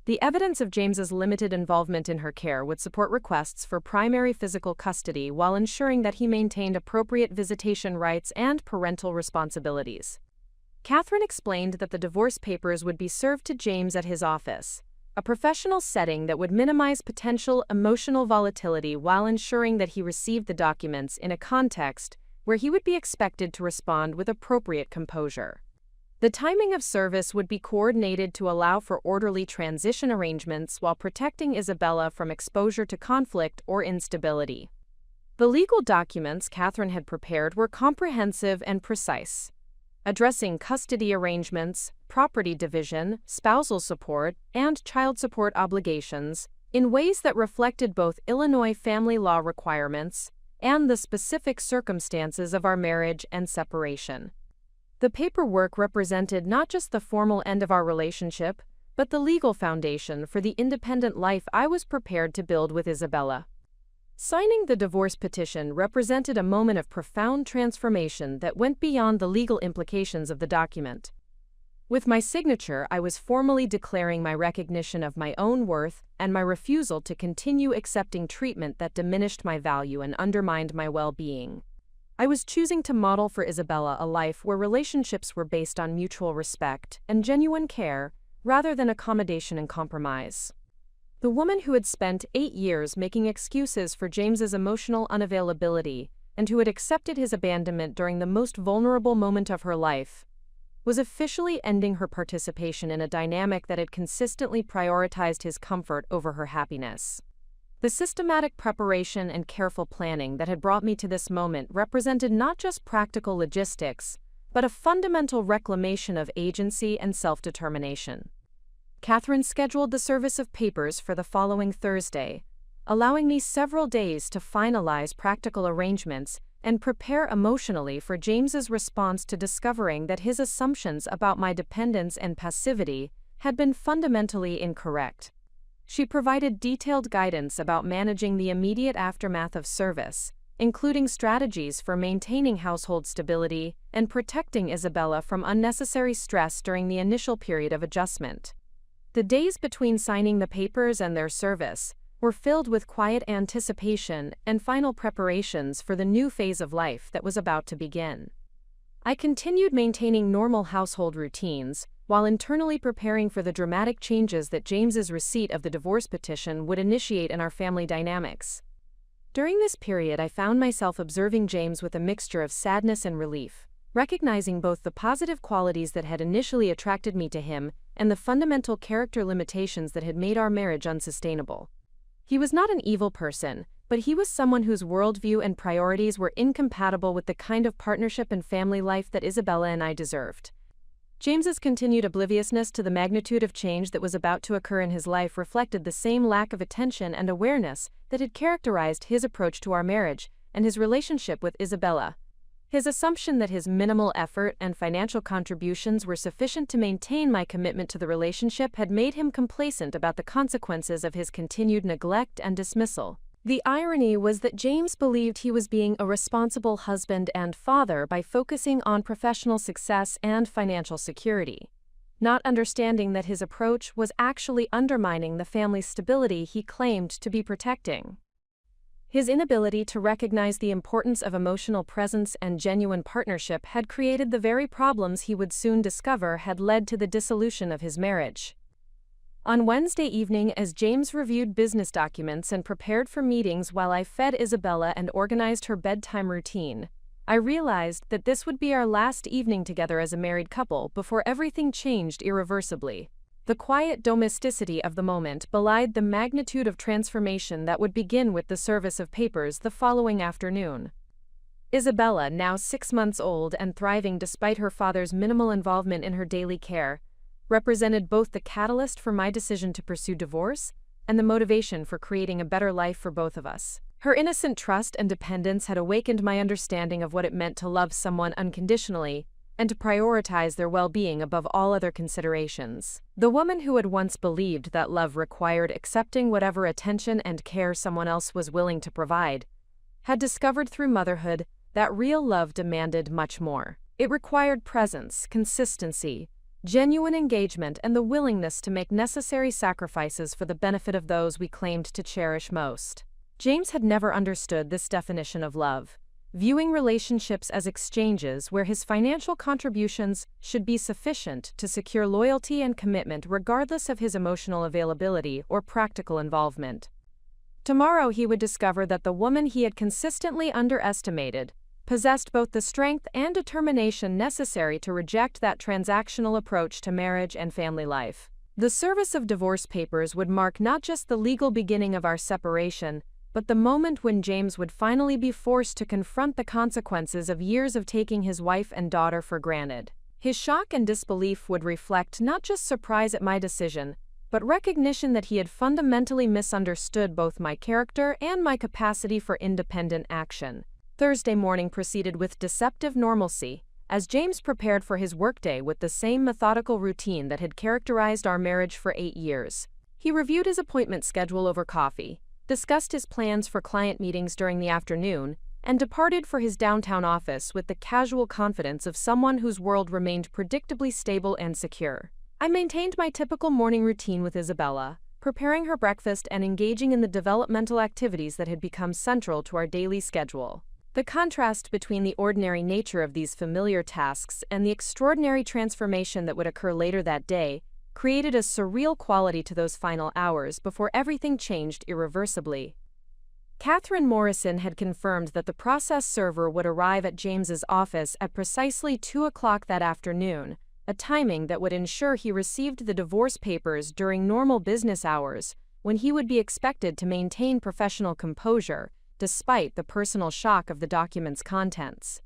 The evidence of James's limited involvement in her care would support requests for primary physical custody while ensuring that he maintained appropriate visitation rights and parental responsibilities. Catherine explained that the divorce papers would be served to James at his office, a professional setting that would minimize potential emotional volatility while ensuring that he received the documents in a context where he would be expected to respond with appropriate composure. The timing of service would be coordinated to allow for orderly transition arrangements while protecting Isabella from exposure to conflict or instability. The legal documents Catherine had prepared were comprehensive and precise, addressing custody arrangements, property division, spousal support, and child support obligations in ways that reflected both Illinois family law requirements and the specific circumstances of our marriage and separation. The paperwork represented not just the formal end of our relationship, but the legal foundation for the independent life I was prepared to build with Isabella. Signing the divorce petition represented a moment of profound transformation that went beyond the legal implications of the document. With my signature, I was formally declaring my recognition of my own worth and my refusal to continue accepting treatment that diminished my value and undermined my well-being. I was choosing to model for Isabella a life where relationships were based on mutual respect and genuine care, rather than accommodation and compromise. The woman who had spent 8 years making excuses for James's emotional unavailability and who had accepted his abandonment during the most vulnerable moment of her life was officially ending her participation in a dynamic that had consistently prioritized his comfort over her happiness. The systematic preparation and careful planning that had brought me to this moment represented not just practical logistics, but a fundamental reclamation of agency and self-determination. Catherine scheduled the service of papers for the following Thursday, allowing me several days to finalize practical arrangements and prepare emotionally for James's response to discovering that his assumptions about my dependence and passivity had been fundamentally incorrect. She provided detailed guidance about managing the immediate aftermath of service, including strategies for maintaining household stability and protecting Isabella from unnecessary stress during the initial period of adjustment. The days between signing the papers and their service were filled with quiet anticipation and final preparations for the new phase of life that was about to begin. I continued maintaining normal household routines, while internally preparing for the dramatic changes that James's receipt of the divorce petition would initiate in our family dynamics. During this period, I found myself observing James with a mixture of sadness and relief, recognizing both the positive qualities that had initially attracted me to him and the fundamental character limitations that had made our marriage unsustainable. He was not an evil person, but he was someone whose worldview and priorities were incompatible with the kind of partnership and family life that Isabella and I deserved. James's continued obliviousness to the magnitude of change that was about to occur in his life reflected the same lack of attention and awareness that had characterized his approach to our marriage and his relationship with Isabella. His assumption that his minimal effort and financial contributions were sufficient to maintain my commitment to the relationship had made him complacent about the consequences of his continued neglect and dismissal. The irony was that James believed he was being a responsible husband and father by focusing on professional success and financial security, not understanding that his approach was actually undermining the family stability he claimed to be protecting. His inability to recognize the importance of emotional presence and genuine partnership had created the very problems he would soon discover had led to the dissolution of his marriage. On Wednesday evening, as James reviewed business documents and prepared for meetings while I fed Isabella and organized her bedtime routine, I realized that this would be our last evening together as a married couple before everything changed irreversibly. The quiet domesticity of the moment belied the magnitude of transformation that would begin with the service of papers the following afternoon. Isabella, now 6 months old and thriving despite her father's minimal involvement in her daily care, represented both the catalyst for my decision to pursue divorce and the motivation for creating a better life for both of us. Her innocent trust and dependence had awakened my understanding of what it meant to love someone unconditionally and to prioritize their well-being above all other considerations. The woman who had once believed that love required accepting whatever attention and care someone else was willing to provide had discovered through motherhood that real love demanded much more. It required presence, consistency, genuine engagement, and the willingness to make necessary sacrifices for the benefit of those we claimed to cherish most. James had never understood this definition of love, viewing relationships as exchanges where his financial contributions should be sufficient to secure loyalty and commitment regardless of his emotional availability or practical involvement. Tomorrow he would discover that the woman he had consistently underestimated possessed both the strength and determination necessary to reject that transactional approach to marriage and family life. The service of divorce papers would mark not just the legal beginning of our separation, but the moment when James would finally be forced to confront the consequences of years of taking his wife and daughter for granted. His shock and disbelief would reflect not just surprise at my decision, but recognition that he had fundamentally misunderstood both my character and my capacity for independent action. Thursday morning proceeded with deceptive normalcy, as James prepared for his workday with the same methodical routine that had characterized our marriage for 8 years. He reviewed his appointment schedule over coffee, discussed his plans for client meetings during the afternoon, and departed for his downtown office with the casual confidence of someone whose world remained predictably stable and secure. I maintained my typical morning routine with Isabella, preparing her breakfast and engaging in the developmental activities that had become central to our daily schedule. The contrast between the ordinary nature of these familiar tasks and the extraordinary transformation that would occur later that day created a surreal quality to those final hours before everything changed irreversibly. Catherine Morrison had confirmed that the process server would arrive at James's office at precisely 2 o'clock that afternoon, a timing that would ensure he received the divorce papers during normal business hours, when he would be expected to maintain professional composure despite the personal shock of the document's contents.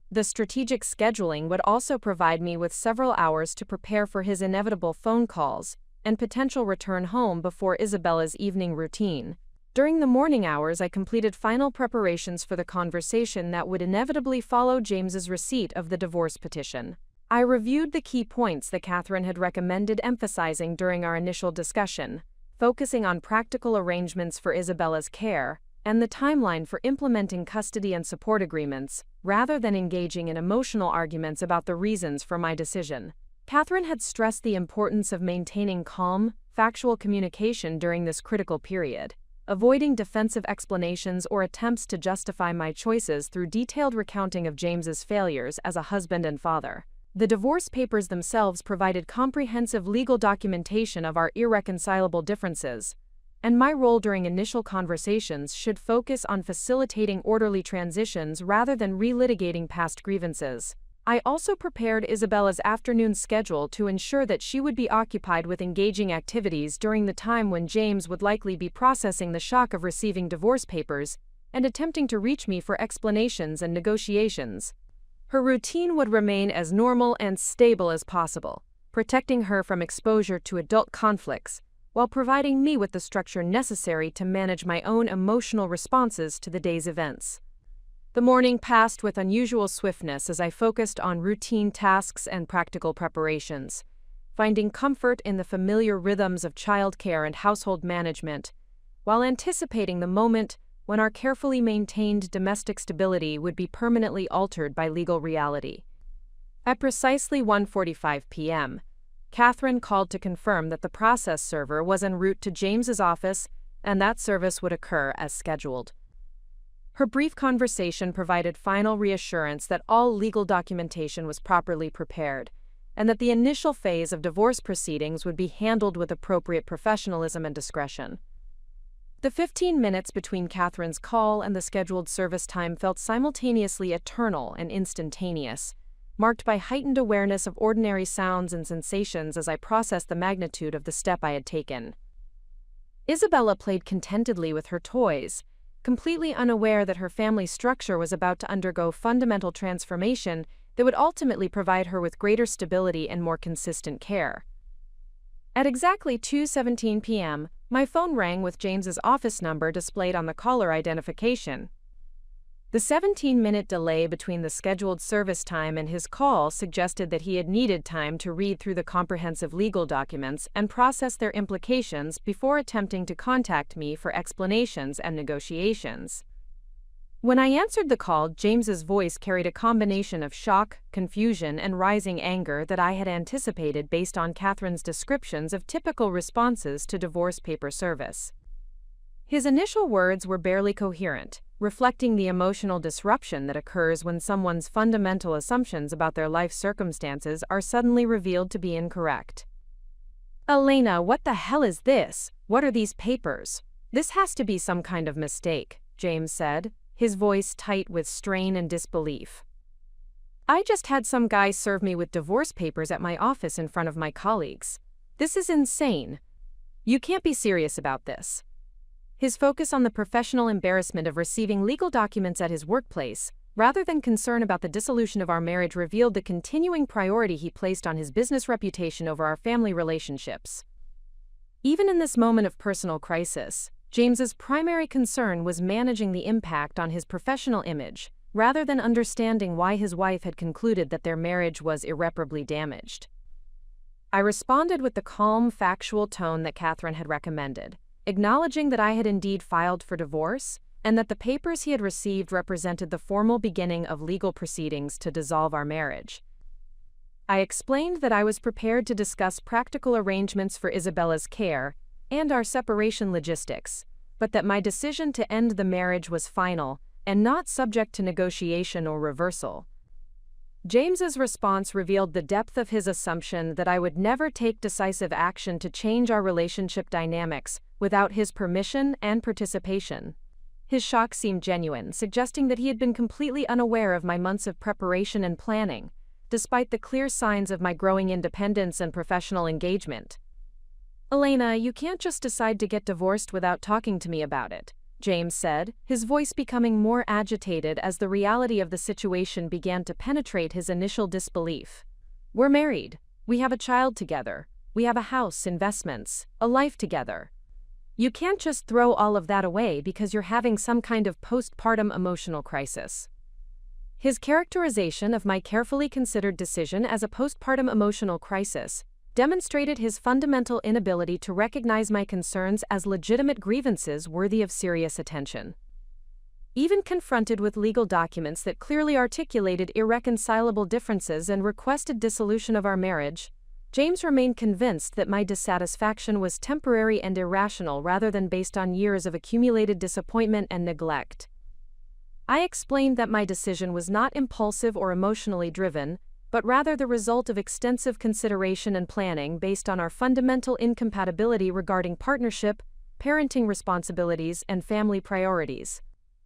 The strategic scheduling would also provide me with several hours to prepare for his inevitable phone calls and potential return home before Isabella's evening routine. During the morning hours, I completed final preparations for the conversation that would inevitably follow James's receipt of the divorce petition. I reviewed the key points that Catherine had recommended emphasizing during our initial discussion, focusing on practical arrangements for Isabella's care and the timeline for implementing custody and support agreements, rather than engaging in emotional arguments about the reasons for my decision. Catherine had stressed the importance of maintaining calm, factual communication during this critical period, avoiding defensive explanations or attempts to justify my choices through detailed recounting of James's failures as a husband and father. The divorce papers themselves provided comprehensive legal documentation of our irreconcilable differences, and my role during initial conversations should focus on facilitating orderly transitions rather than relitigating past grievances. I also prepared Isabella's afternoon schedule to ensure that she would be occupied with engaging activities during the time when James would likely be processing the shock of receiving divorce papers and attempting to reach me for explanations and negotiations. Her routine would remain as normal and stable as possible, protecting her from exposure to adult conflicts, while providing me with the structure necessary to manage my own emotional responses to the day's events. The morning passed with unusual swiftness as I focused on routine tasks and practical preparations, finding comfort in the familiar rhythms of childcare and household management, while anticipating the moment when our carefully maintained domestic stability would be permanently altered by legal reality. At precisely 1:45 p.m., Catherine called to confirm that the process server was en route to James's office and that service would occur as scheduled. Her brief conversation provided final reassurance that all legal documentation was properly prepared, and that the initial phase of divorce proceedings would be handled with appropriate professionalism and discretion. The 15 minutes between Catherine's call and the scheduled service time felt simultaneously eternal and instantaneous, marked by heightened awareness of ordinary sounds and sensations as I processed the magnitude of the step I had taken. Isabella played contentedly with her toys, completely unaware that her family structure was about to undergo fundamental transformation that would ultimately provide her with greater stability and more consistent care. At exactly 2:17 p.m., my phone rang with James's office number displayed on the caller identification. The 17-minute delay between the scheduled service time and his call suggested that he had needed time to read through the comprehensive legal documents and process their implications before attempting to contact me for explanations and negotiations. When I answered the call, James's voice carried a combination of shock, confusion, and rising anger that I had anticipated based on Catherine's descriptions of typical responses to divorce paper service. His initial words were barely coherent, reflecting the emotional disruption that occurs when someone's fundamental assumptions about their life circumstances are suddenly revealed to be incorrect. "Elena, what the hell is this? What are these papers? This has to be some kind of mistake," James said, his voice tight with strain and disbelief. "I just had some guy serve me with divorce papers at my office in front of my colleagues. This is insane. You can't be serious about this." His focus on the professional embarrassment of receiving legal documents at his workplace, rather than concern about the dissolution of our marriage, revealed the continuing priority he placed on his business reputation over our family relationships. Even in this moment of personal crisis, James's primary concern was managing the impact on his professional image, rather than understanding why his wife had concluded that their marriage was irreparably damaged. I responded with the calm, factual tone that Catherine had recommended, acknowledging that I had indeed filed for divorce, and that the papers he had received represented the formal beginning of legal proceedings to dissolve our marriage. I explained that I was prepared to discuss practical arrangements for Isabella's care and our separation logistics, but that my decision to end the marriage was final and not subject to negotiation or reversal. James's response revealed the depth of his assumption that I would never take decisive action to change our relationship dynamics without his permission and participation. His shock seemed genuine, suggesting that he had been completely unaware of my months of preparation and planning, despite the clear signs of my growing independence and professional engagement. "Elena, you can't just decide to get divorced without talking to me about it," James said, his voice becoming more agitated as the reality of the situation began to penetrate his initial disbelief. "We're married. We have a child together. We have a house, investments, a life together. You can't just throw all of that away because you're having some kind of postpartum emotional crisis. His characterization of my carefully considered decision as a postpartum emotional crisis demonstrated his fundamental inability to recognize my concerns as legitimate grievances worthy of serious attention. Even confronted with legal documents that clearly articulated irreconcilable differences and requested dissolution of our marriage, James remained convinced that my dissatisfaction was temporary and irrational rather than based on years of accumulated disappointment and neglect. I explained that my decision was not impulsive or emotionally driven, but rather the result of extensive consideration and planning based on our fundamental incompatibility regarding partnership, parenting responsibilities, and family priorities.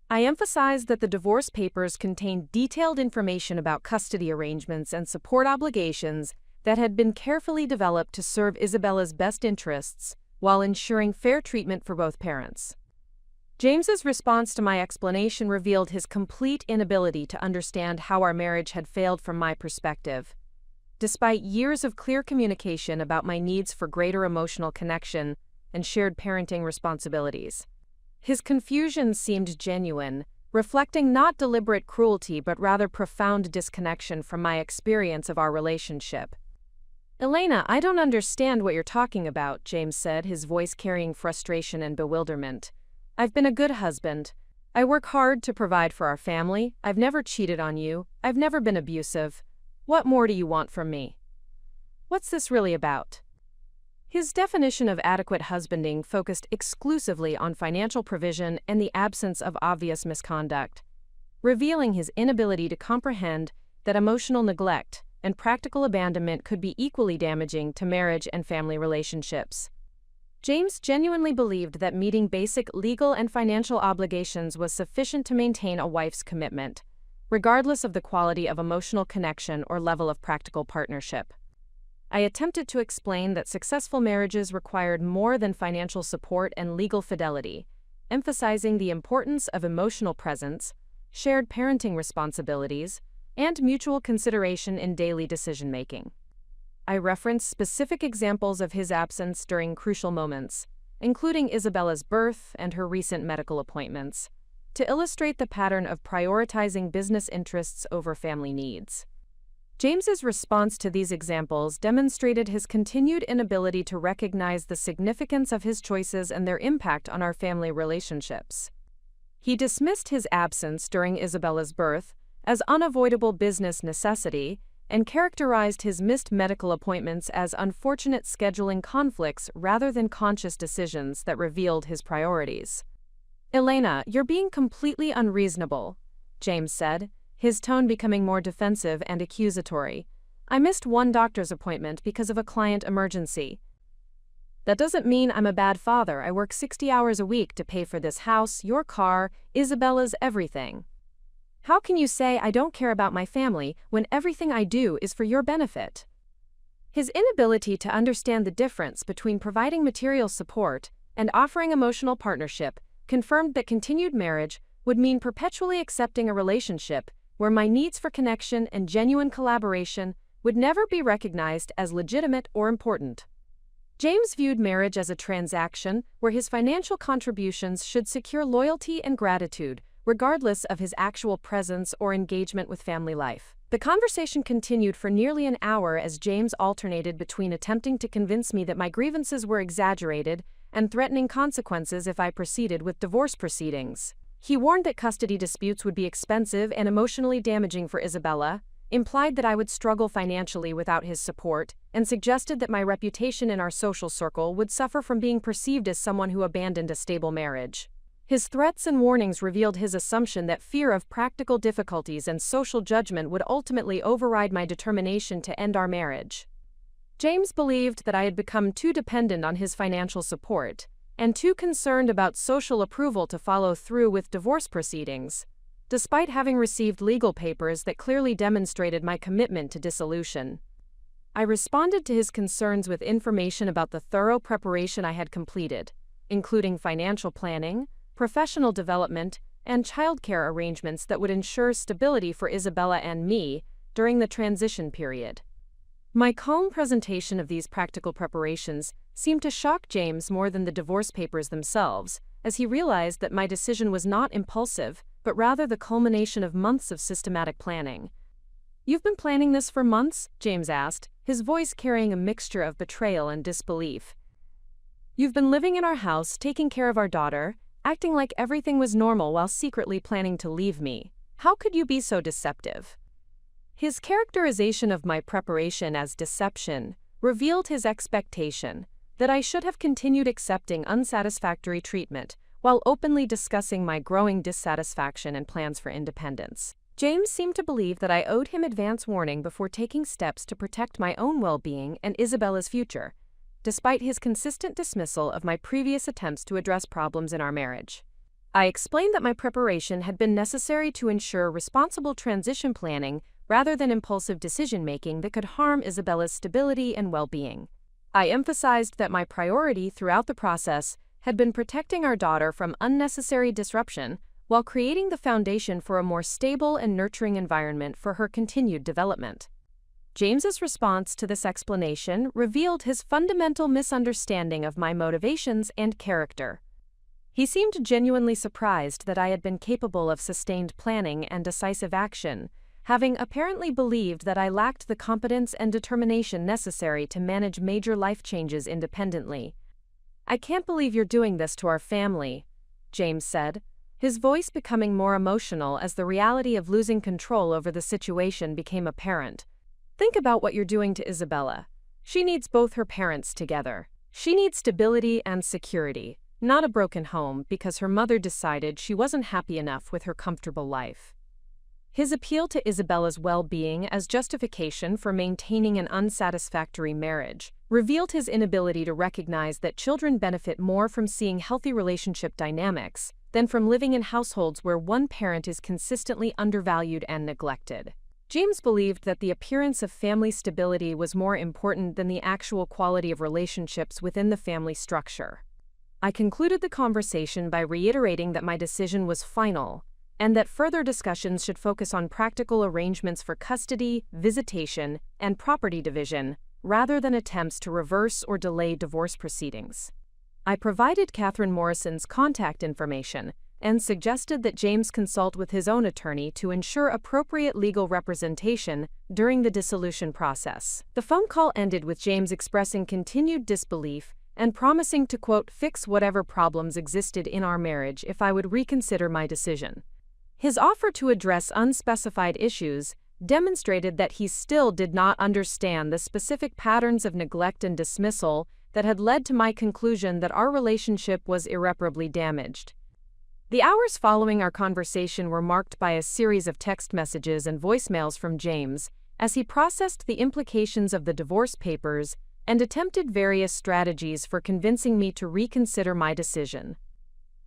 I emphasized that the divorce papers contained detailed information about custody arrangements and support obligations that had been carefully developed to serve Isabella's best interests while ensuring fair treatment for both parents. James's response to my explanation revealed his complete inability to understand how our marriage had failed from my perspective. Despite years of clear communication about my needs for greater emotional connection and shared parenting responsibilities, his confusion seemed genuine, reflecting not deliberate cruelty but rather profound disconnection from my experience of our relationship. "Elena, I don't understand what you're talking about," James said, his voice carrying frustration and bewilderment. "I've been a good husband. I work hard to provide for our family. I've never cheated on you. I've never been abusive. What more do you want from me? What's this really about?" His definition of adequate husbanding focused exclusively on financial provision and the absence of obvious misconduct, revealing his inability to comprehend that emotional neglect and practical abandonment could be equally damaging to marriage and family relationships. James genuinely believed that meeting basic legal and financial obligations was sufficient to maintain a wife's commitment, regardless of the quality of emotional connection or level of practical partnership. I attempted to explain that successful marriages required more than financial support and legal fidelity, emphasizing the importance of emotional presence, shared parenting responsibilities, and mutual consideration in daily decision-making. I referenced specific examples of his absence during crucial moments, including Isabella's birth and her recent medical appointments, to illustrate the pattern of prioritizing business interests over family needs. James's response to these examples demonstrated his continued inability to recognize the significance of his choices and their impact on our family relationships. He dismissed his absence during Isabella's birth as unavoidable business necessity and characterized his missed medical appointments as unfortunate scheduling conflicts rather than conscious decisions that revealed his priorities. "Elena, you're being completely unreasonable," James said, his tone becoming more defensive and accusatory. "I missed one doctor's appointment because of a client emergency. That doesn't mean I'm a bad father. I work 60 hours a week to pay for this house, your car, Isabella's everything. How can you say I don't care about my family when everything I do is for your benefit?" His inability to understand the difference between providing material support and offering emotional partnership confirmed that continued marriage would mean perpetually accepting a relationship where my needs for connection and genuine collaboration would never be recognized as legitimate or important. James viewed marriage as a transaction where his financial contributions should secure loyalty and gratitude, regardless of his actual presence or engagement with family life. The conversation continued for nearly an hour as James alternated between attempting to convince me that my grievances were exaggerated and threatening consequences if I proceeded with divorce proceedings. He warned that custody disputes would be expensive and emotionally damaging for Isabella, implied that I would struggle financially without his support, and suggested that my reputation in our social circle would suffer from being perceived as someone who abandoned a stable marriage. His threats and warnings revealed his assumption that fear of practical difficulties and social judgment would ultimately override my determination to end our marriage. James believed that I had become too dependent on his financial support and too concerned about social approval to follow through with divorce proceedings, despite having received legal papers that clearly demonstrated my commitment to dissolution. I responded to his concerns with information about the thorough preparation I had completed, including financial planning, professional development, and childcare arrangements that would ensure stability for Isabella and me during the transition period. My calm presentation of these practical preparations seemed to shock James more than the divorce papers themselves, as he realized that my decision was not impulsive, but rather the culmination of months of systematic planning. "You've been planning this for months?" James asked, his voice carrying a mixture of betrayal and disbelief. "You've been living in our house, taking care of our daughter, acting like everything was normal while secretly planning to leave me. How could you be so deceptive?" His characterization of my preparation as deception revealed his expectation that I should have continued accepting unsatisfactory treatment while openly discussing my growing dissatisfaction and plans for independence. James seemed to believe that I owed him advance warning before taking steps to protect my own well-being and Isabella's future, despite his consistent dismissal of my previous attempts to address problems in our marriage. I explained that my preparation had been necessary to ensure responsible transition planning rather than impulsive decision-making that could harm Isabella's stability and well-being. I emphasized that my priority throughout the process had been protecting our daughter from unnecessary disruption while creating the foundation for a more stable and nurturing environment for her continued development. James's response to this explanation revealed his fundamental misunderstanding of my motivations and character. He seemed genuinely surprised that I had been capable of sustained planning and decisive action, having apparently believed that I lacked the competence and determination necessary to manage major life changes independently. "I can't believe you're doing this to our family," James said, his voice becoming more emotional as the reality of losing control over the situation became apparent. "Think about what you're doing to Isabella. She needs both her parents together. She needs stability and security, not a broken home because her mother decided she wasn't happy enough with her comfortable life." His appeal to Isabella's well-being as justification for maintaining an unsatisfactory marriage revealed his inability to recognize that children benefit more from seeing healthy relationship dynamics than from living in households where one parent is consistently undervalued and neglected. James believed that the appearance of family stability was more important than the actual quality of relationships within the family structure. I concluded the conversation by reiterating that my decision was final, and that further discussions should focus on practical arrangements for custody, visitation, and property division, rather than attempts to reverse or delay divorce proceedings. I provided Catherine Morrison's contact information and suggested that James consult with his own attorney to ensure appropriate legal representation during the dissolution process. The phone call ended with James expressing continued disbelief and promising to, quote, "fix whatever problems existed in our marriage if I would reconsider my decision." His offer to address unspecified issues demonstrated that he still did not understand the specific patterns of neglect and dismissal that had led to my conclusion that our relationship was irreparably damaged. The hours following our conversation were marked by a series of text messages and voicemails from James as he processed the implications of the divorce papers and attempted various strategies for convincing me to reconsider my decision.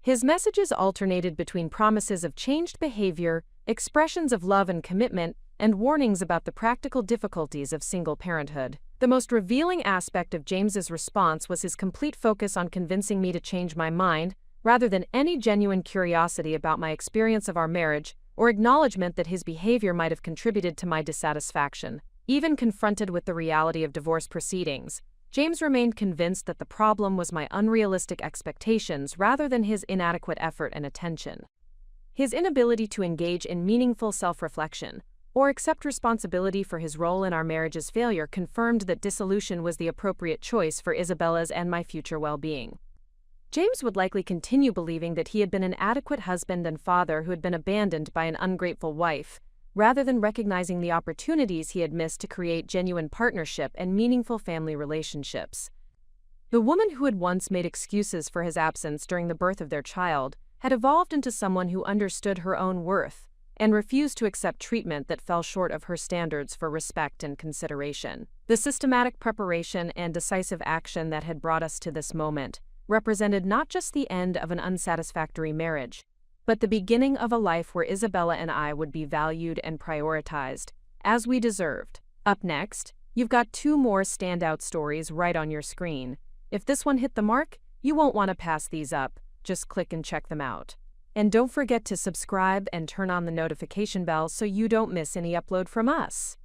His messages alternated between promises of changed behavior, expressions of love and commitment, and warnings about the practical difficulties of single parenthood. The most revealing aspect of James's response was his complete focus on convincing me to change my mind, rather than any genuine curiosity about my experience of our marriage or acknowledgement that his behavior might have contributed to my dissatisfaction. Even confronted with the reality of divorce proceedings, James remained convinced that the problem was my unrealistic expectations rather than his inadequate effort and attention. His inability to engage in meaningful self-reflection or accept responsibility for his role in our marriage's failure confirmed that dissolution was the appropriate choice for Isabella's and my future well-being. James would likely continue believing that he had been an adequate husband and father who had been abandoned by an ungrateful wife, rather than recognizing the opportunities he had missed to create genuine partnership and meaningful family relationships. The woman who had once made excuses for his absence during the birth of their child had evolved into someone who understood her own worth and refused to accept treatment that fell short of her standards for respect and consideration. The systematic preparation and decisive action that had brought us to this moment represented not just the end of an unsatisfactory marriage, but the beginning of a life where Isabella and I would be valued and prioritized, as we deserved. Up next, you've got 2 more standout stories right on your screen. If this one hit the mark, you won't want to pass these up. Just click and check them out. And don't forget to subscribe and turn on the notification bell so you don't miss any upload from us.